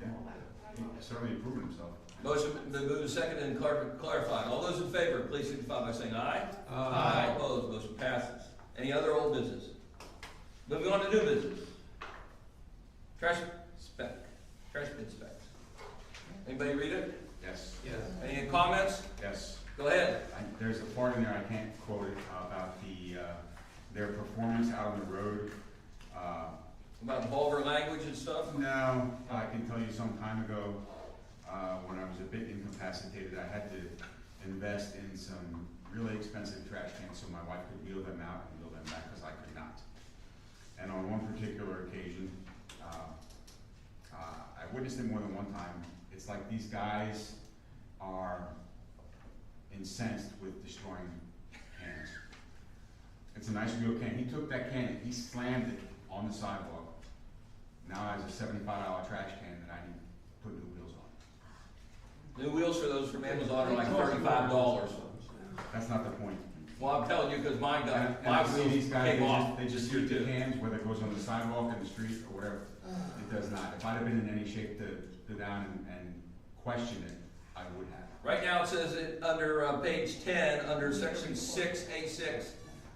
Yeah. all that. I love He's it. certainly improving himself. Motion been moved, seconded, and clarified. All those in favor, please signify by saying aye. Aye. All opposed, motion passes. Any other old business? Moving on to new business. Trash bin specs. Anybody read it? Yes. Yes. Any comments? Yes. Go ahead. There's a part in there, I can't quote it, about their performance out on the road. About vulgar language and stuff? No, I can tell you some time ago, when I was a bit incapacitated, I had to invest in some really expensive trash cans so my wife could wheel them out and wheel them back, because I could not. And on one particular occasion, I witnessed it more than one time. It's like these guys are incensed with destroying cans. It's a nice wheel can. He took that can and he slammed it on the sidewalk. Now I have a $75 trash can that I need to put new wheels on. New wheels for those from Amazon are like $35. That's not the point. Well, I'm telling you, because mine And got, my I see these wheels guys, came off. they just You use the too. cans, whether it goes on the sidewalk, in the street, or whatever. It does not. If I'd have been in any shape to go down and question it, I would have. Right now, it says it under page 10, under section 6A6,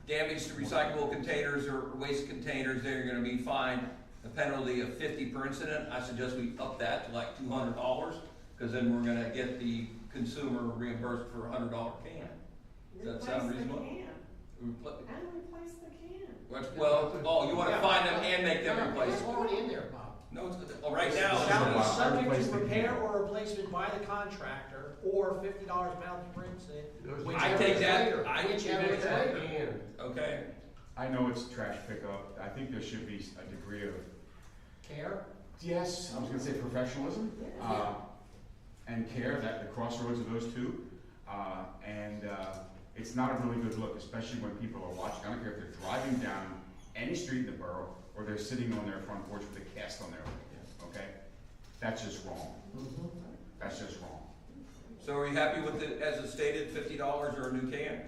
damage to recyclable containers or waste containers, they're gonna be fined a penalty of $50 per incident. I suggest we up that to like $200, because then we're gonna get the consumer reimbursed for a $100 can. Does that sound reasonable? Replace the can, Repl- and replace the can. Well, you wanna find them and make them replace It's them? already in there, Bob. No, right now, Shall Shall be be I subject replaced to the repair can. or replacement by the contractor, or $50 penalty per incident, I whichever take is that- later, I- whichever is later. okay? I know it's trash pickup. I think there should be a degree of, Care? yes, I was gonna say professionalism, and care, that the crossroads of those two. It's not a really good look, especially when people are watching. I don't care if they're driving down any street in the borough, or they're sitting on their front porch with a cast on their leg, okay? That's just wrong. That's just wrong. So are you happy with it as it stated, $50 or a new can?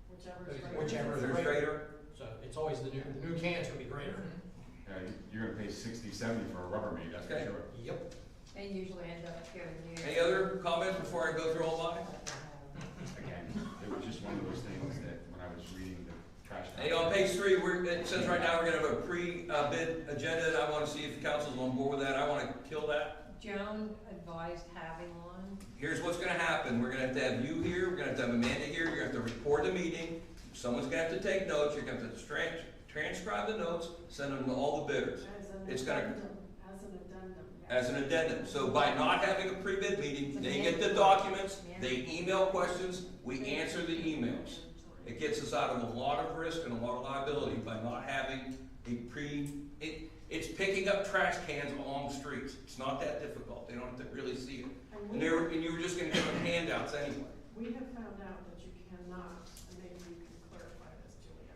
Whichever is There's greater. greater? So it's always the new can's gonna be greater. You're gonna pay 60, 70 for a Rubbermaid, that's for Okay. sure. Yep. They usually end up giving you. Any other comments before I go through all mine? Again, it was just one of those things that when I was reading the trash. Hey, on page 3, it says right now we're gonna have a pre-bid agenda, and I wanna see if the council's on board with that. I wanna kill that. Joan advised having one. Here's what's gonna happen. We're gonna have you here, we're gonna have Amanda here, you're gonna have to record the meeting. Someone's gonna have to take notes, you're gonna have to transcribe the notes, send them to all the bidders. It's gonna, as an addendum. So by not having a pre-bid meeting, they get the documents, they email questions, we answer the emails. It gets us out of a lot of risk and a lot of liability by not having it's picking up trash cans along the streets. It's not that difficult. They don't have to really see it. And you were just gonna give them handouts anyway. We have found out that you cannot, and maybe you can clarify this, Julia,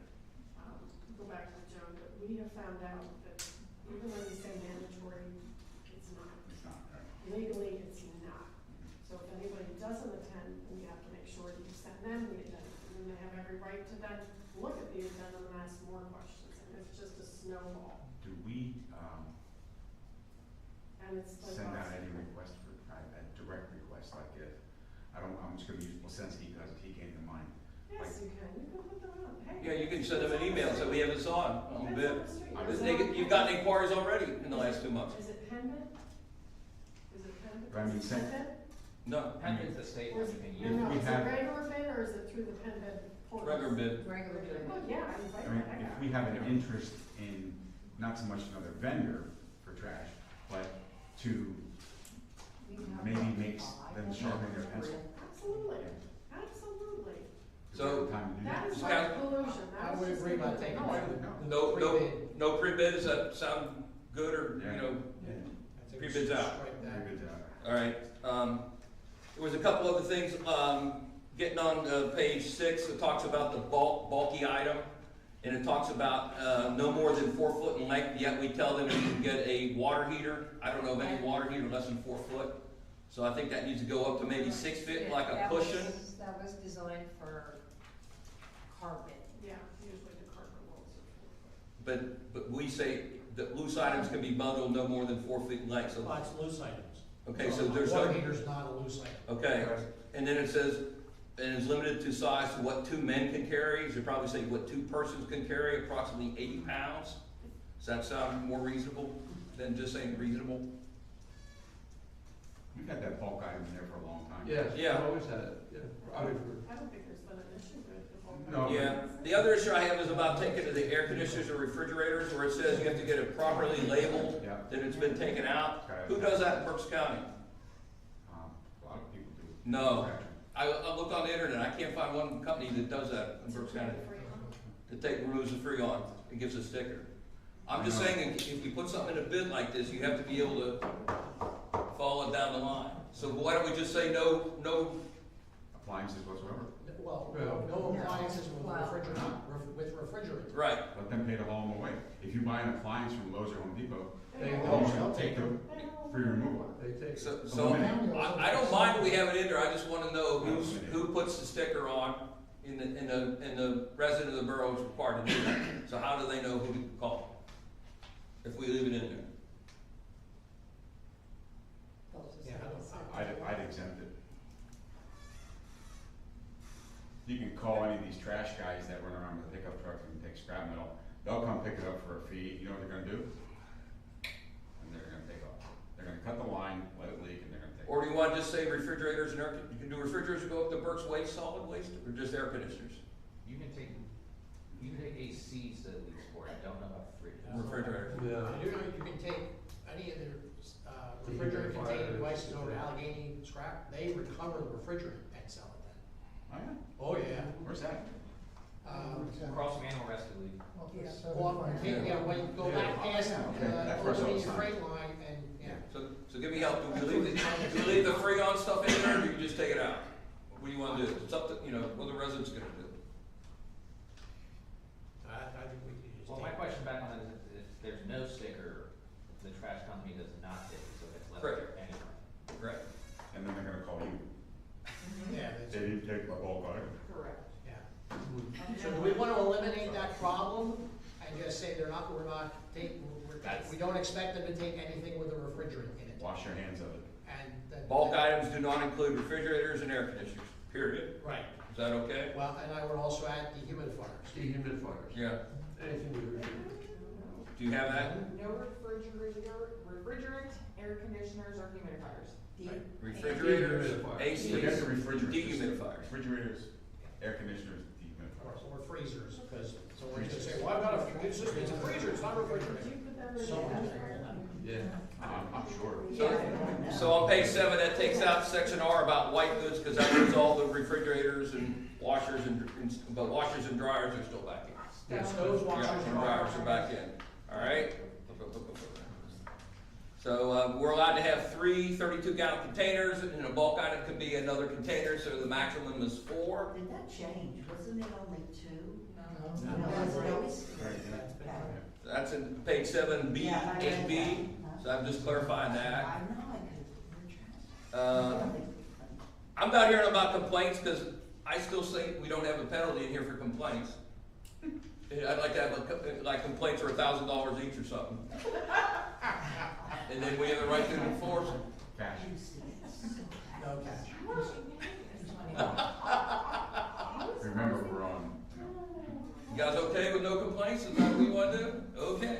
go back to Joan, but we have found out that even when you say mandatory, it's not. It's not, right? Legally, it's not. So if anybody doesn't attend, then you have to make sure that you send them the addendum, and then they have every right to then look at the addendum and ask more questions, and it's just a snowball. Do we, And it's like. send out any request for, a direct request, like if, I'm just gonna use Lisenski because he came to mind. Yes, you can put them on, hey. Yeah, you can send them an email, so we have this on That's bid. on the street. You've gotten inquiries already in the last 2 months. Is it pendant? Is it pendant? I mean, Is it send- pendant? No, Pendant's the state, Or is you can it, use. no, we is it have- regular bid or is it through the pendant portal? regular bid. Regular bid. Oh, yeah, I invite I mean, that. if we have an interest in, not so much another vendor for trash, but to maybe make them sharpen their pencil. Absolutely, absolutely. So, Time to do That is Just not count- collusion, I that's would just. agree about taking No, away No. no pre-bid, does that sound good, or, Yeah. you know, I think we Pre-bids should out. strike that. Very good job. all right. There was a couple other things, getting on page 6, it talks about the bulky item, and it talks about no more than 4 foot in length, yet we tell them you can get a water heater. I don't know of any water heater less than 4 foot, so I think that needs to go up to maybe 6 feet, like a That was- cushion. That was designed for carpet. Yeah, usually the carpet walls are 4 foot. But we say that loose items can be bundled no more than 4 feet in length, so, Well, it's loose items. okay, so there's Water no, heater's not a loose item. okay. And then it says, and is limited to size to what 2 men can carry, you should probably say what 2 persons can carry, approximately 80 pounds. Does that sound more reasonable than just saying reasonable? We've had that bulk item in there for a long time. Yes, Yeah. I've always had it, yeah. I don't think there's been an issue with the whole. No. Yeah, the other issue I have is about taking to the air conditioners or refrigerators, where it says you have to get it properly labeled, Yeah. that it's been taken out. Okay. Who does that in Berks County? A lot of people do. No. I looked on the internet, I can't find one company that does that in Berks County, that removes the freon and gives a sticker. I'm just saying, if we put something in a bid like this, you have to be able to follow it down the line. So why don't we just say no, Appliances whatsoever. Well, Well, no appliances with well- refrigerant. right, Let them pay to haul them away. If you buy an appliance from Lowe's or Home Depot, They you will. should take the free removal. They take. so I don't mind we have it in there, I just wanna know who puts the sticker on in the resident of the borough is required to do that. So how do they know who to call if we leave it in there? Yeah, I'd exempt it. You can call any of these trash guys that run around with pickup trucks and take scrap metal. They'll come pick it up for a fee. You know what they're gonna do? And they're gonna take off. They're gonna cut the line, let it leak, and they're gonna take Or off. do you wanna just say refrigerators and air, you can do refrigerators go up to Berks waste, solid waste, or just air conditioners? You can take ACs that leaks for it, I don't know about fridge. Refrigerators. Yeah. You know, you can take any of their refrigerant containing devices over to Allegheny Scrap, they recover the refrigerant and sell it then. Oh, yeah? Oh, yeah. Where's that? Cross manual rescue leak. Well, yeah, when you go back past, Okay, that's where it's all Allegheny signed. freight line and, yeah. So give me help, do we leave the freon stuff in there, or do you just take it out? What do you wanna do? It's up to, what the residents gonna do. I think we could just Well, take. my question back on that is if there's no sticker, the trash company does not take it, so it's left Correct. there anyway. Right. And then they're gonna call you. a bulk item. Correct. Yeah. So do we want to eliminate that problem and just say we're not taking, we don't expect them to take anything with a refrigerant in it? Wash your hands of it. And then. Bulk items do not include refrigerators and air conditioners, period. Right. Is that okay? Well, and I would also add dehumidifiers. Dehumidifiers. Yeah. Anything with refrigerant. Do you have that? No refrigerant, air conditioners, or humidifiers. Right. Refrigerators, Dehumidifiers. AC, Forget the refrigerators. dehumidifiers. Refrigerators, air conditioners, dehumidifiers. Or freezers, because someone's gonna say, well, I've got a, it's a freezer, it's not a refrigerator. Someone's gonna hear that. Yeah. I'm sure. So on page 7, that takes out section R about white goods, because that was all the refrigerators and washers but washers and dryers are still back in. Yeah, stoves, washers, Yeah, and and dryers are back in, all right? So, we're allowed to have 3 32-gallon containers, and a bulk item can be another container, so the maximum is 4. Did that change? Wasn't it only 2? No. No, was it always? That's in page 7B Yeah, I read and B, that. so I'm just clarifying I that. know, I could. I'm not hearing about complaints, because I still think we don't have a penalty in here for complaints. I'd like to have, like, complaints are $1,000 each or something. And then we have the right to enforce them. Cash. No cash. Remember, we're on, You guys okay with no complaints? Is that what we want to do? Okay.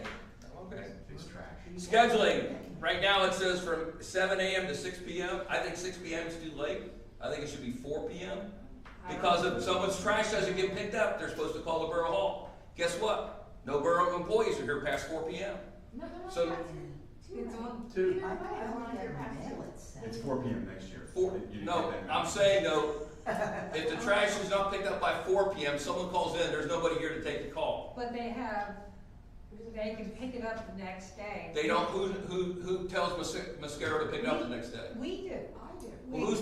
Okay. it's trash. Scheduling. Right now it says from 7 a.m. to 6 p.m. I think 6 p.m. is too late. I think it should be 4 p.m. Because if someone's trash doesn't get picked up, they're supposed to call the borough hall. Guess what? No borough employees are here past 4 p.m. No, So- It's on. Two. I want to get my mail at 7. It's 4 p.m. next year. Four, You didn't no, get that I'm memo. saying though, if the trash is not picked up by 4 p.m., someone calls in, there's nobody here to take the call. But they can pick it up the next day. They don't, who tells Mascaro to pick it up the next day? We do. I do. Well, who's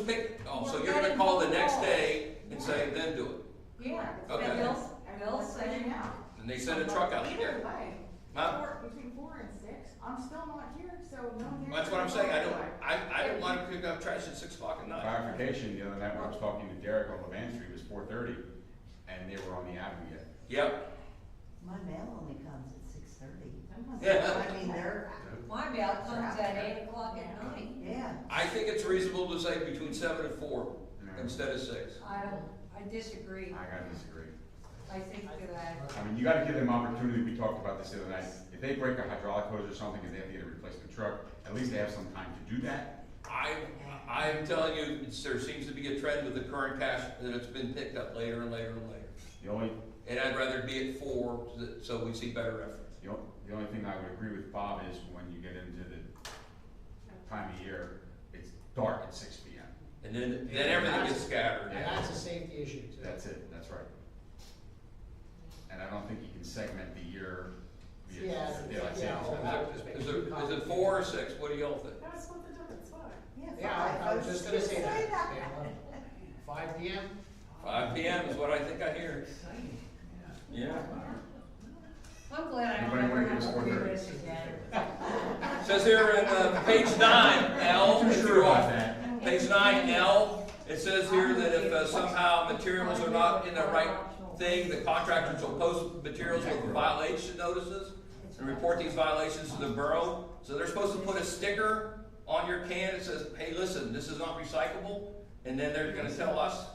so you're gonna call the next day and say, then do it. Yeah. Okay. And they'll Everyone's say, reaching out. And they send a truck out Either there. way, Huh? between 4 and 6, I'm still not here, so no one here. That's what I'm saying, I don't want to pick up trash at 6 o'clock at night. Clarification, the other night when I was talking to Derek on Levan Street, it was 4:30, and they were on the avenue yet. Yep, My mail only comes at 6:30. Yeah. I mean, they're, my mail comes at 8 o'clock at night. yeah. I think it's reasonable to say between 7 and 4 instead of 6. I disagree. I gotta disagree. I think that, I mean, you gotta give them opportunity, we talked about this the other night, if they break a hydraulic hose or something and they have to get a replacement truck, at least they have some time to do that. I'm telling you, there seems to be a trend with the current cash that it's been picked up later and later and later. The only, And I'd rather it be at 4 so we see better efforts. the only thing I would agree with Bob is when you get into the time of year, it's dark at 6 p.m. And then everything gets scattered. And that's a safety issue too. That's it, that's right. And I don't think you can segment the year via Yeah, daylight yeah. savings. Is it 4 or 6? What do y'all think? Now split the difference, why? Yeah, I was just gonna say that. that. Yeah. 5 p.m.? 5 p.m. is what I think I hear. Yeah. I'm glad I don't Anybody wanna ever give us have to do 4:30? this again. Says here in page 9, L, if Sure you're about on that. page 9, L, it says here that if somehow materials are not in the right thing, the contractors will post materials with violation notices and report these violations to the borough. So they're supposed to put a sticker on your can that says, hey, listen, this is not recyclable, and then they're gonna tell us.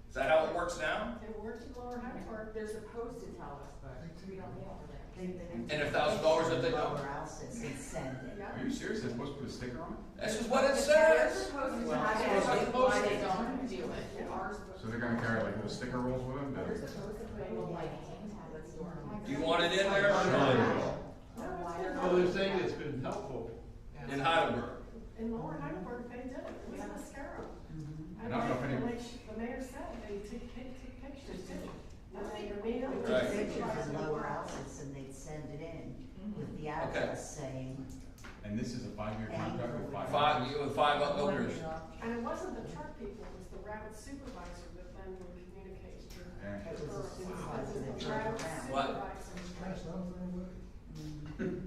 Is that how it works now? It worked in Lower Hyde They're supposed to tell us, but we don't know for that. And $1,000 if they don't. Lower houses and send it. Yeah. Are you serious? They're supposed to put a sticker on it? That's just what it They're says. supposed to Well, have it's it, supposed to be why they posted. don't do it, and ours. So they're gonna carry like little sticker rolls with them? They're to- supposed to put a little like hang tablets to our. Do you want it in there? Well, they're saying it's been helpful. In Heidelberg. In Lower Heidelberg, they did it, it was mascara. Mhm. And I don't know if they, any- like the mayor said, they take pictures too. And they made them. We Right. took pictures in lower houses and they'd send it in with the address saying, And this is a 5-year contract with 5. Five owners. And it wasn't the truck people, it was the route supervisor that then would communicate to Yeah. it the was a borough. supervisor that The drove route around. What? supervisor.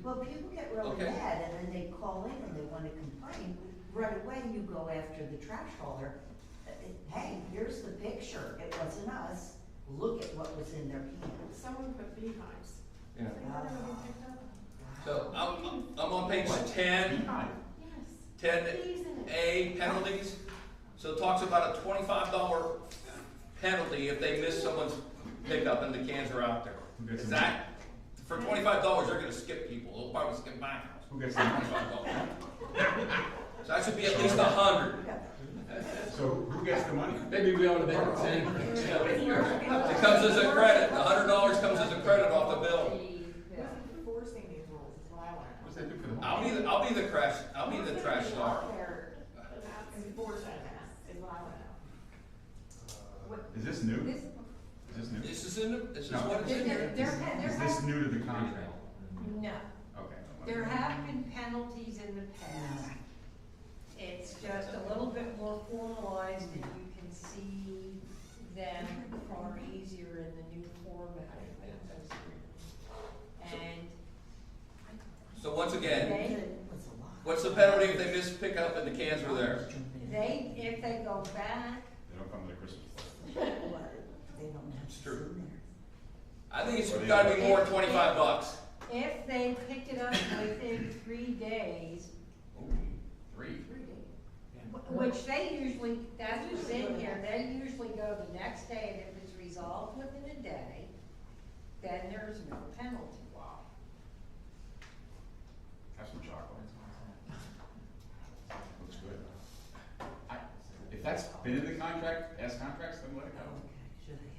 Well, people get really Okay. mad and then they call in and they wanna complain. Right away, you go after the trash hauler Hey, here's the picture, it wasn't us, look at what was in their cans. Someone put beehives. Yeah. Think they're gonna be picked up? So I'm on page 10, Yes. Bees in it. 10A, penalties. So it talks about a $25 penalty if they miss someone's pickup and the cans are out there. Is that, for $25, they're gonna skip people, they'll probably skip my house. Who gets the money? $25. So that should be at least 100. So who gets the money? Maybe we ought to make it It comes as a credit, $100 comes as a credit off the bill. Who's enforcing these rules is what I wanna know. What's that do for the money? I'll be the trash star. They're enforcing that, is what I wanna know. Is this new? This, Is this new? This is No. what it's in here. Is this new to the contract? no, Okay. there have been penalties in the past. It's just a little bit more formalized and you can see them far easier in the new format. And So once again, they, what's the penalty if they miss pickup and the cans are there? if they go back, They don't come to the Christmas party. They don't have It's to true. sit there. I think it's gotta be more than $25. if they picked it up within 3 days, Ooh, 3. which they usually, that's what's in here, they usually go the next day, and if it's resolved within a day, then there's no penalty. Wow. Have some chocolate. Looks good. If that's been in the contract, as contracts, then let it go.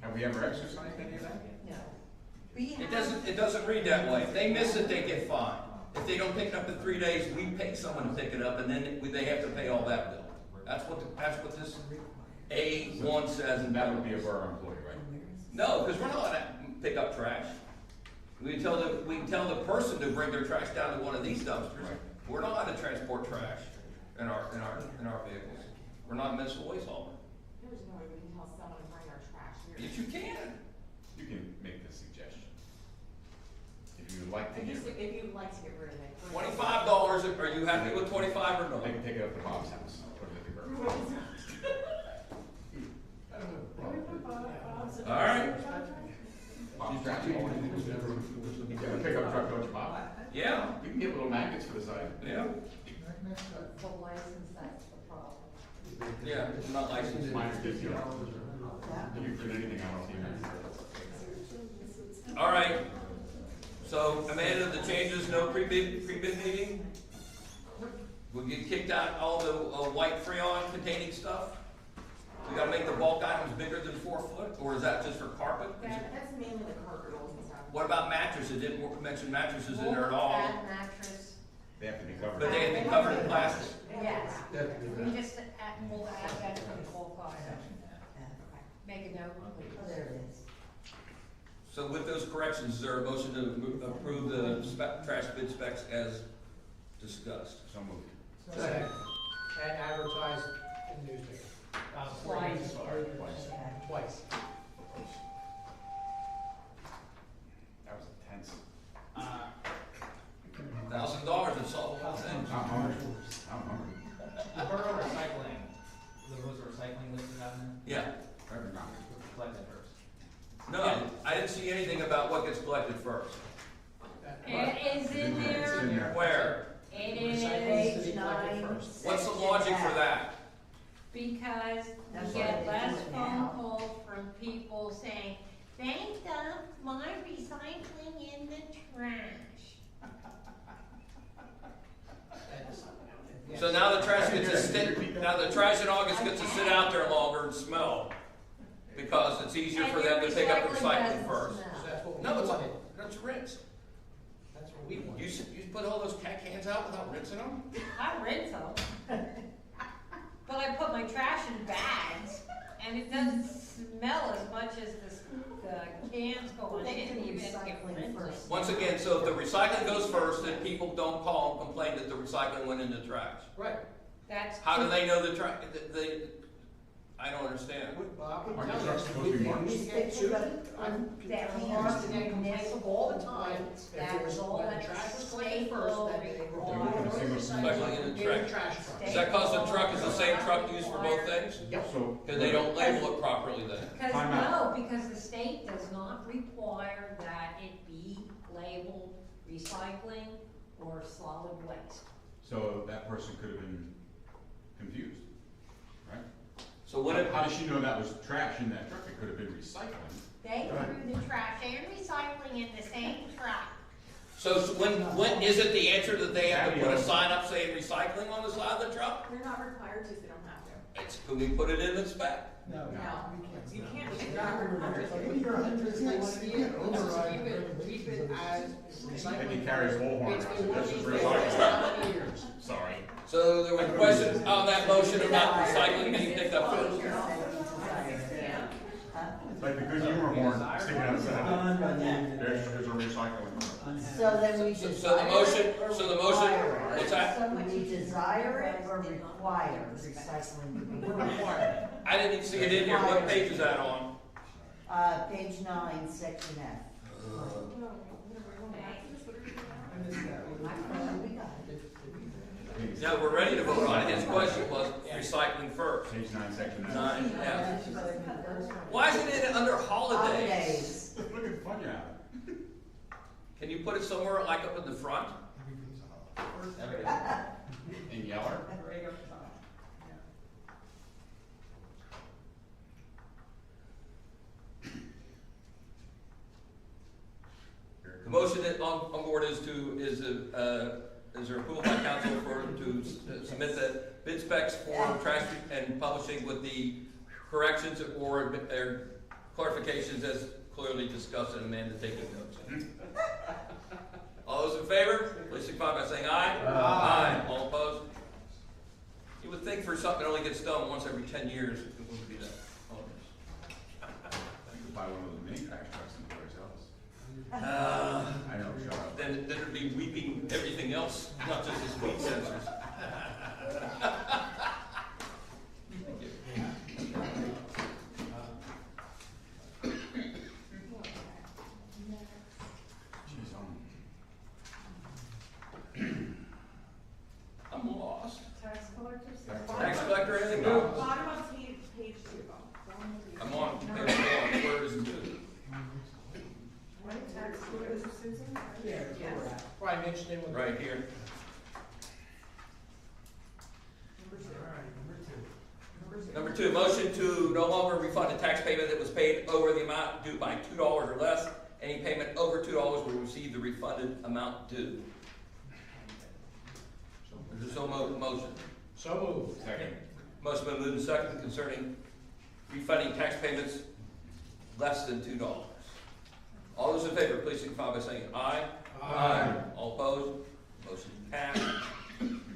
Have we ever exercised any of that? No. We It have, doesn't read that way. If they miss it, they get fined. If they don't pick it up in 3 days, we pay someone to pick it up, and then they have to pay all that bill. That's what this A1 says. And that would be a borough employee, right? No, because we're not allowed to pick up trash. We can tell the person to bring their trash down to one of these dumpsters. Right. We're not allowed to transport trash in our vehicles. We're not municipal waste hauler. There's no way we can tell someone to bring their trash here. Yes, you can. You can make the suggestion. If you would like to If give it, you'd like to get rid of it. $25. Are you happy with 25 or no? they can take it up to Bob's house. Put it at the Who Berks. is it? I don't have a Can we problem. put Bob's in All right. the contract? Bob's trash hauler. You have a pickup truck, don't you, Bob? Yeah, You can get little magnets for the side. yeah, the license, that's the problem. yeah, I'm not licensed. Mine are $50. You can print anything out, All right, so Amanda, the changes, no pre-bid meeting? We'll get kicked out all the white Freon containing stuff? We gotta make the bulk items bigger than 4 foot, or is that just for carpet? That's mainly the carpet rolls and stuff. What about mattresses? It didn't mention mattresses in there at We'll all, add mattress, They have to be covered. but they have to be covered in plastic. yes, Definitely. we just we'll add that to the bulk item. Make a note, Oh, please. there it is. So with those corrections, is there a motion to approve the trash bid specs as discussed? So moved. Second. And advertised in the newspaper. Twice. Twice. That was intense. $1,000, that's all the whole thing. I'm hungry. I'm hungry. The borough recycling, was the recycling listed on there? Yeah. Every night. Collected first. No, I didn't see anything about what gets collected first. It is in It's in there, there. Where? it Recycling to is, be collected Page 9. first. What's the logic for that? because That's we why get they less do it phone now. calls from people saying, they dumped my recycling in the trash. So now the trash gets to sit, now the trash in August gets to sit out there longer and smell, because it's easier for them to pick up the recycling first. So that's what we No, it's, wanted. that's rinse. That's what we wanted. You put all those cat cans out without rinsing them? I rinse them. But I put my trash in bags, and it doesn't smell as much as the cans going They in, do even if you recycling rinse them. first. Once again, so if the recycling goes first, then people don't call and complain that the recycling went in the trash. Right. That's. How do they know the I don't understand. Bob can Aren't tell the you. trucks supposed to be marked? We get sued. I'm That used to get complaints all the time. If That there was, all when the that trash was state collected first, law that they were requires. going to Recycling in the recycle, in the trash. trash truck. Is that cause the truck is the same that truck used for both things? Yep. So. Because they don't label it properly then. Because, Time out. no, because the state does not require that it be labeled recycling or solid waste. So that person could have been confused, right? So what if, How does she know that was trash in that truck? It could have been recycling. They threw the trash and recycling in the same truck. so when is it the answer that they have to put a sign up saying recycling on the side of the truck? They're not required to, so they don't have to. It's, can we put it in the spec? No, you can't. Maybe you're 100% keep it as recycling. Maybe carries bullhorn. It's been one of This these is things recycling. for how many years? Sorry. So there was a question on that motion about recycling being picked up first. Like the good humor horn sticking outside. There's a recycling. So then we So desire the motion, it or so the motion, require it? what's that? We desire it or require recycling to be done? Required. I didn't even see it in here. What page is that on? Page 9, section F. We got it. No, we're ready to vote on it. His question was recycling first. Page 9, section 9. 9, yeah. Why isn't it under holidays? Holidays. Look at fun you have. Can you put it somewhere like up in the front? In Yeller? The motion that on board is there approval by council to submit the bid specs for trash and publishing with the corrections or clarifications as clearly discussed and Amanda taking notes. All those in favor, please signify by saying aye. Aye. All opposed? You would think for something that only gets done once every 10 years, it wouldn't be that onerous. You could buy one of those mini trash trucks and put yourselves. Uh, I know, shut up. Then it'd be weeping everything else, not just his weed sensors. Thank you. Jeez, I'm lost. Tax collectors? Tax collector, anything Bottom new? of page 2. I'm on page 1, where is it to? Right, tax collectors, Susan? Yes. Probably mentioned it with. Right here. Number 2, motion to no longer refund a tax payment that was paid over the amount due by $2 or less. Any payment over $2 will receive the refunded amount due. Is there so motion? So moved. Second. Motion been moved and seconded concerning refunding tax payments less than $2. All those in favor, please signify by saying aye. Aye. All opposed? Motion passed.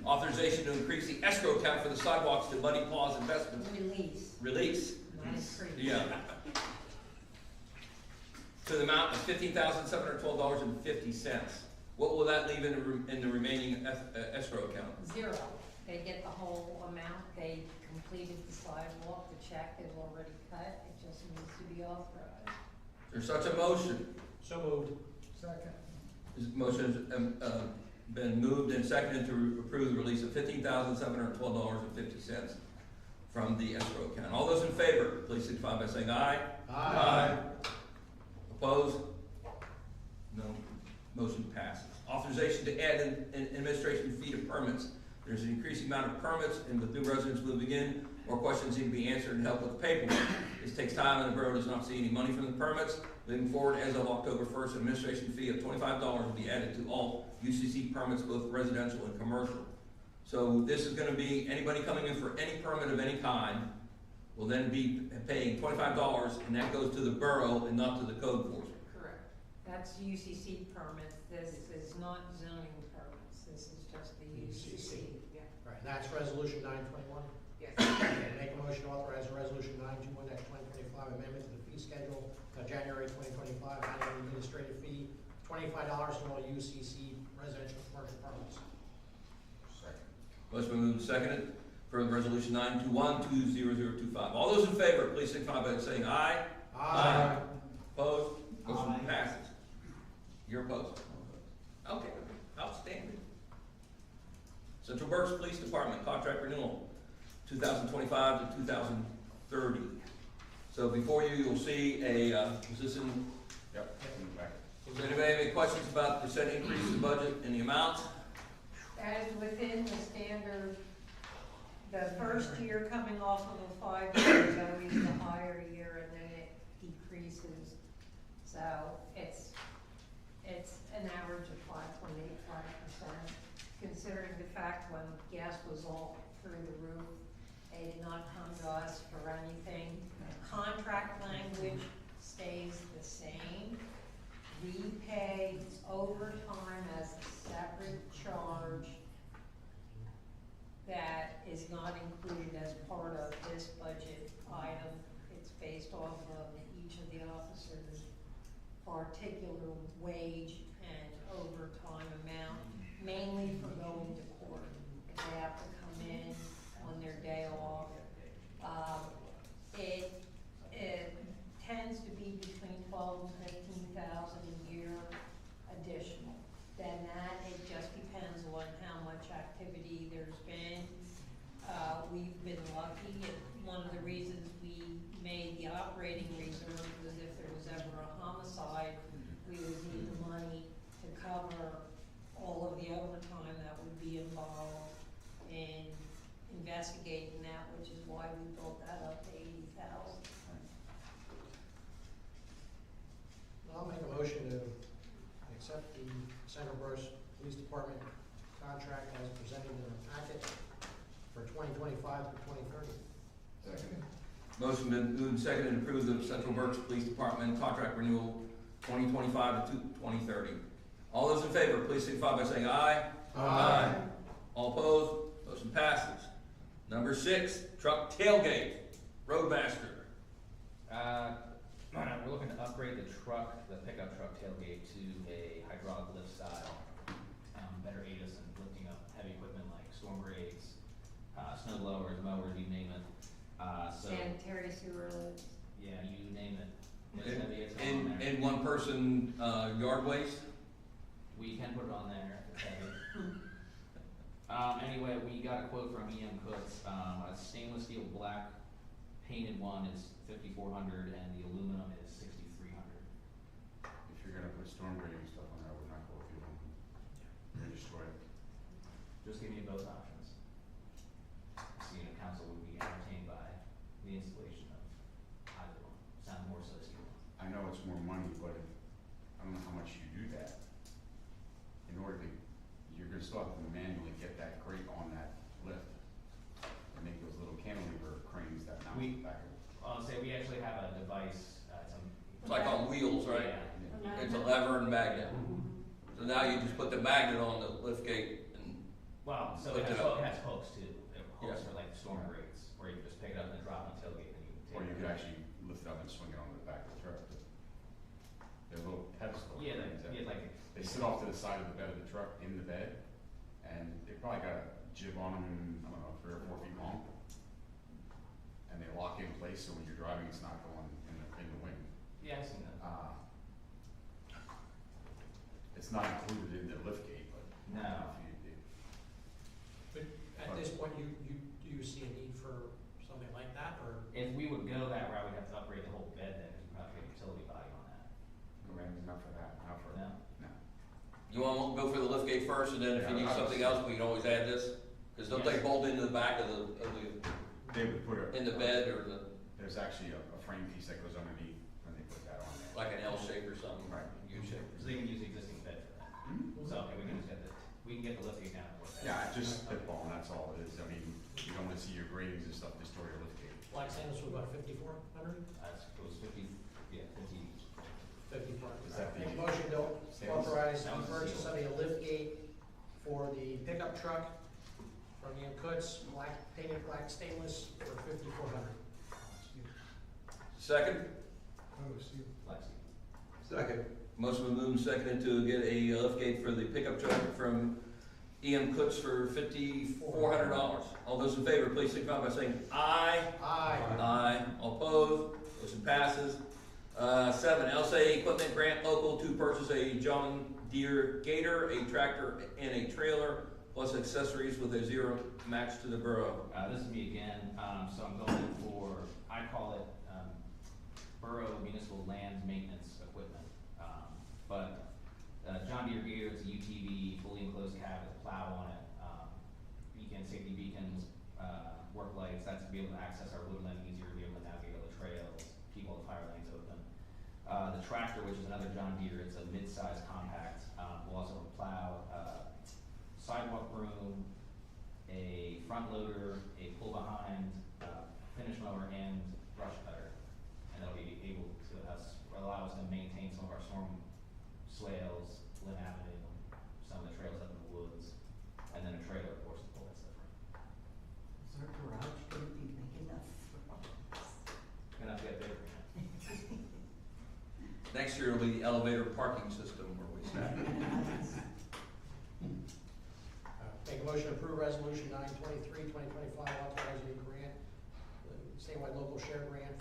Authorization to increase the escrow account for the sidewalks to Muddy Paws Investments. Release. Not increase. Yeah. To the amount of $15,712.50. What will that leave in the remaining escrow account? 0. They get the whole amount, they completed the sidewalk, the check is already cut, it just needs to be authorized. Is there such a motion? So moved. This motion has been moved and seconded to approve the release of $15,712.50 from the escrow account. All those in favor, please signify by saying aye. Aye. Opposed? No. Motion passes. Authorization to add an administration fee to permits. There's an increasing amount of permits, and with new residents moving in, more questions need to be answered and help with the paperwork. This takes time, and the borough does not see any money from the permits. Moving forward, as of October 1st, an administration fee of $25 will be added to all UCC permits, both residential and commercial. So this is gonna be, anybody coming in for any permit of any kind will then be paying $25, and that goes to the borough and not to the code enforcement. Correct. That's UCC permits, this is not zoning permits, this is just the UCC. Right, and that's resolution 921. Yes. Make a motion to authorize a resolution 921-2025 amendment to the fee schedule, January 2025, annual administrative fee, $25 for all UCC residential and commercial permits. Second. Motion been moved and seconded for resolution 921-20025. All those in favor, please signify by saying aye. Aye. Opposed? Motion passes. You're opposed? Okay, outstanding. Central Berks Police Department contract renewal. 2025 to 2030. So before you, you'll see is this in, Yep, in the back. does anybody have any questions about the percent increase in budget and the amount? That is within the standard, the first year coming off of a 5 year is always the higher year, and then it decreases. So it's an average of 5.85%, considering the fact when gas was all through the roof, they did not come to us for anything. The contract language stays the same. We pay overtime as a separate charge that is not included as part of this budget item. It's based off of each of the officers' particular wage and overtime amount, mainly for going to court. If they have to come in on their day off. It tends to be between 12 and 15,000 a year additional. Then that, it just depends on how much activity there's been. We've been lucky, and one of the reasons we made the operating reserve was if there was ever a homicide, we would need the money to cover all of the overtime that would be involved in investigating that, which is why we built that up to 80,000. I'll make a motion to accept the Central Berks Police Department contract as presented in the packet for 2025 to 2030. Second. Motion been moved and seconded to approve the Central Berks Police Department contract renewal 2025 to 2030. All those in favor, please signify by saying aye. Aye. All opposed, motion passes. Number 6, truck tailgate, Roadmaster. We're looking to upgrade the pickup truck tailgate to a hydraulic lift style. Better aid us in lifting up heavy equipment like storm grades, snow blowers, mowers, you name it. Sanitary sewer lifts. Yeah, you name it. It's heavy, it's on there. In one person, yard waste? We can put it on there if it's heavy. Anyway, we got a quote from EM Cooks. A stainless steel black painted one is $5,400 and the aluminum is $6,300. If you're gonna put storm grading stuff on there, I would not go with the one. You're gonna destroy it. Just give me both options. Seeing if council would be entertained by the installation of either one. Sound more so steel. I know it's more money, but I don't know how much you do that. In order to, you're gonna still have to manually get that grate on that lift and make those little cantilever cranes that mount back. I'll say we actually have a device, It's like on wheels, right? Yeah. It's a lever and magnet. So now you just put the magnet on the lift gate and, Well, so Lift it it up. has hooks too. Hooks Yeah. for like storm grades, where you can just pick it up and drop on the tailgate and you can take Or it. you could actually lift it up and swing it on the back of the truck. They're little pedestal Yeah, things that- like, They sit off to the side of the bed of the truck in the bed, and they probably got a jib on them, I don't know, 3 or 4 feet long. And they lock in place, so when you're driving, it's not going in the wind. yeah, I've seen that. It's not included in the lift gate, but. No. But at this point, do you see a need for something like that, or? If we would go that route, we'd have to upgrade the whole bed then, because we'd have to get a utility body on that. Not for that, not for. No? No. you wanna go for the lift gate first, and then if you need Yeah, something else, we can always add this? Cause don't they Yes. bolt into the back of the, They would put in the bed, or the, There's actually a frame piece that goes underneath when they put that on there. like an L shape or something? Right. U shape. So they can use the existing bed for that. So, okay, we can get the lift gate down and work that. Yeah, just spitballing, that's all it is. I mean, you don't wanna see your gratings and stuff destroy your lift gate. Black Sandals was about 5,400? It was 50, yeah, 50 each. 54. Is that the- Make a motion to Sandals? authorize That the was the purchase seal. of a lift gate for the pickup truck from Ian Coots, painted black stainless for 5,400. Second? Lexi. Second. Motion been moved and seconded to get a lift gate for the pickup truck from EM Cooks for $5,400. All those in favor, please signify by saying aye. Aye. Aye. All opposed, motion passes. 7, LSA Equipment Grant Local to purchase a John Deere Gator, a tractor and a trailer plus accessories with a zero match to the borough. This is me again, so I'm going for, I call it, Borough Municipal Land Maintenance Equipment. But, John Deere Gator, it's a UTV, fully enclosed cab with a plow on it, safety beacons, work lights, that's to be able to access our woodland easier, to be able to navigate all the trails, keep all the fire lanes open. The tractor, which is another John Deere, it's a mid-size compact, will also have a plow, sidewalk broom, a front loader, a pull behind, finish mower, and brush cutter. And it'll be able to allow us to maintain some of our storm swales, Lynn Avenue, some of the trails up in the woods, and then a trailer, of course, to pull that stuff from. Is our garage gonna be big enough? Gonna have to get bigger. Next year will be the elevator parking system where we stand. Make a motion to approve resolution 923, 2025, authorizing a grant, statewide local share grant,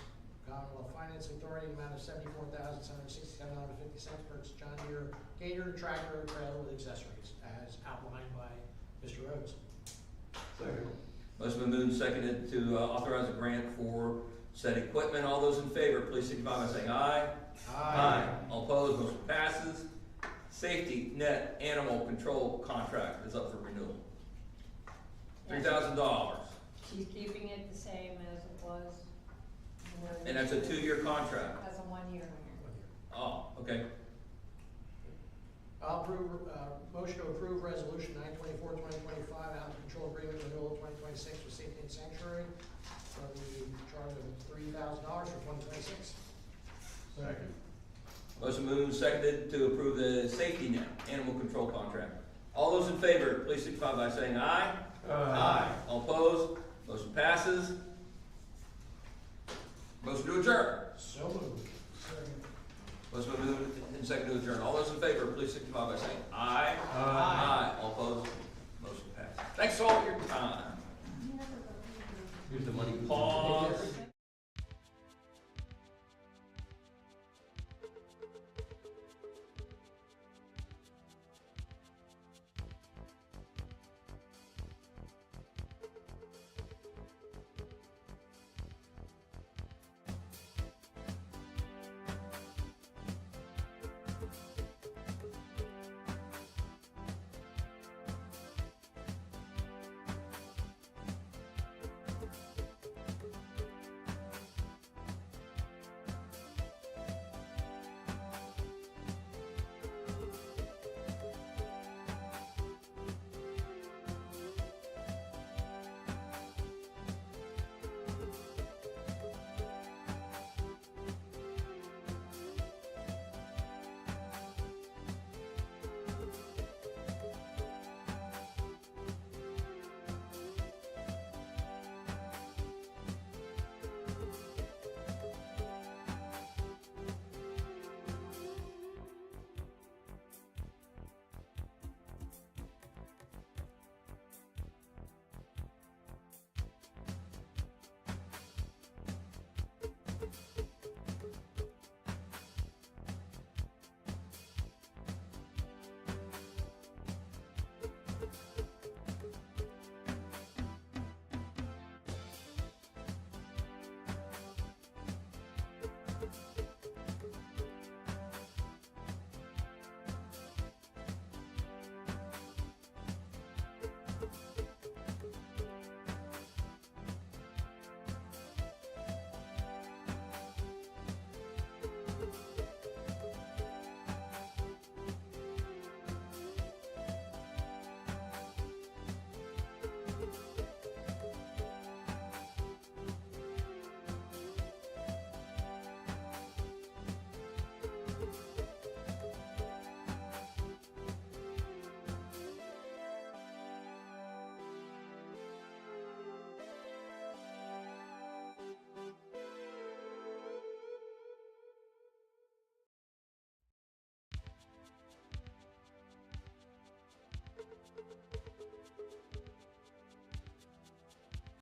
Commonwealth Finance Authority, amount of $74,767.50 per John Deere Gator tractor trailer with accessories, as outlined by Mr. Rhodes. Second. Motion been moved and seconded to authorize a grant for said equipment. All those in favor, please signify by saying aye. All opposed, motion passes. Safety net animal control contract is up for renewal. $3,000. She's keeping it the same as it was. And that's a 2-year contract. That's a 1 year. Oh, okay. I'll approve, motion to approve resolution 924, 2025, animal control agreement renewal 2026 with Safety and Sanctuary for the charge of $3,000 for 2026. Second. Motion moved and seconded to approve the safety net animal control contract. All those in favor, please signify by saying aye. All opposed, motion passes. Motion to adjourn. So moved. Motion moved and seconded to adjourn. All those in favor, please signify by saying aye. All opposed, motion passes. Thanks all for your time. Here's the money. Paul.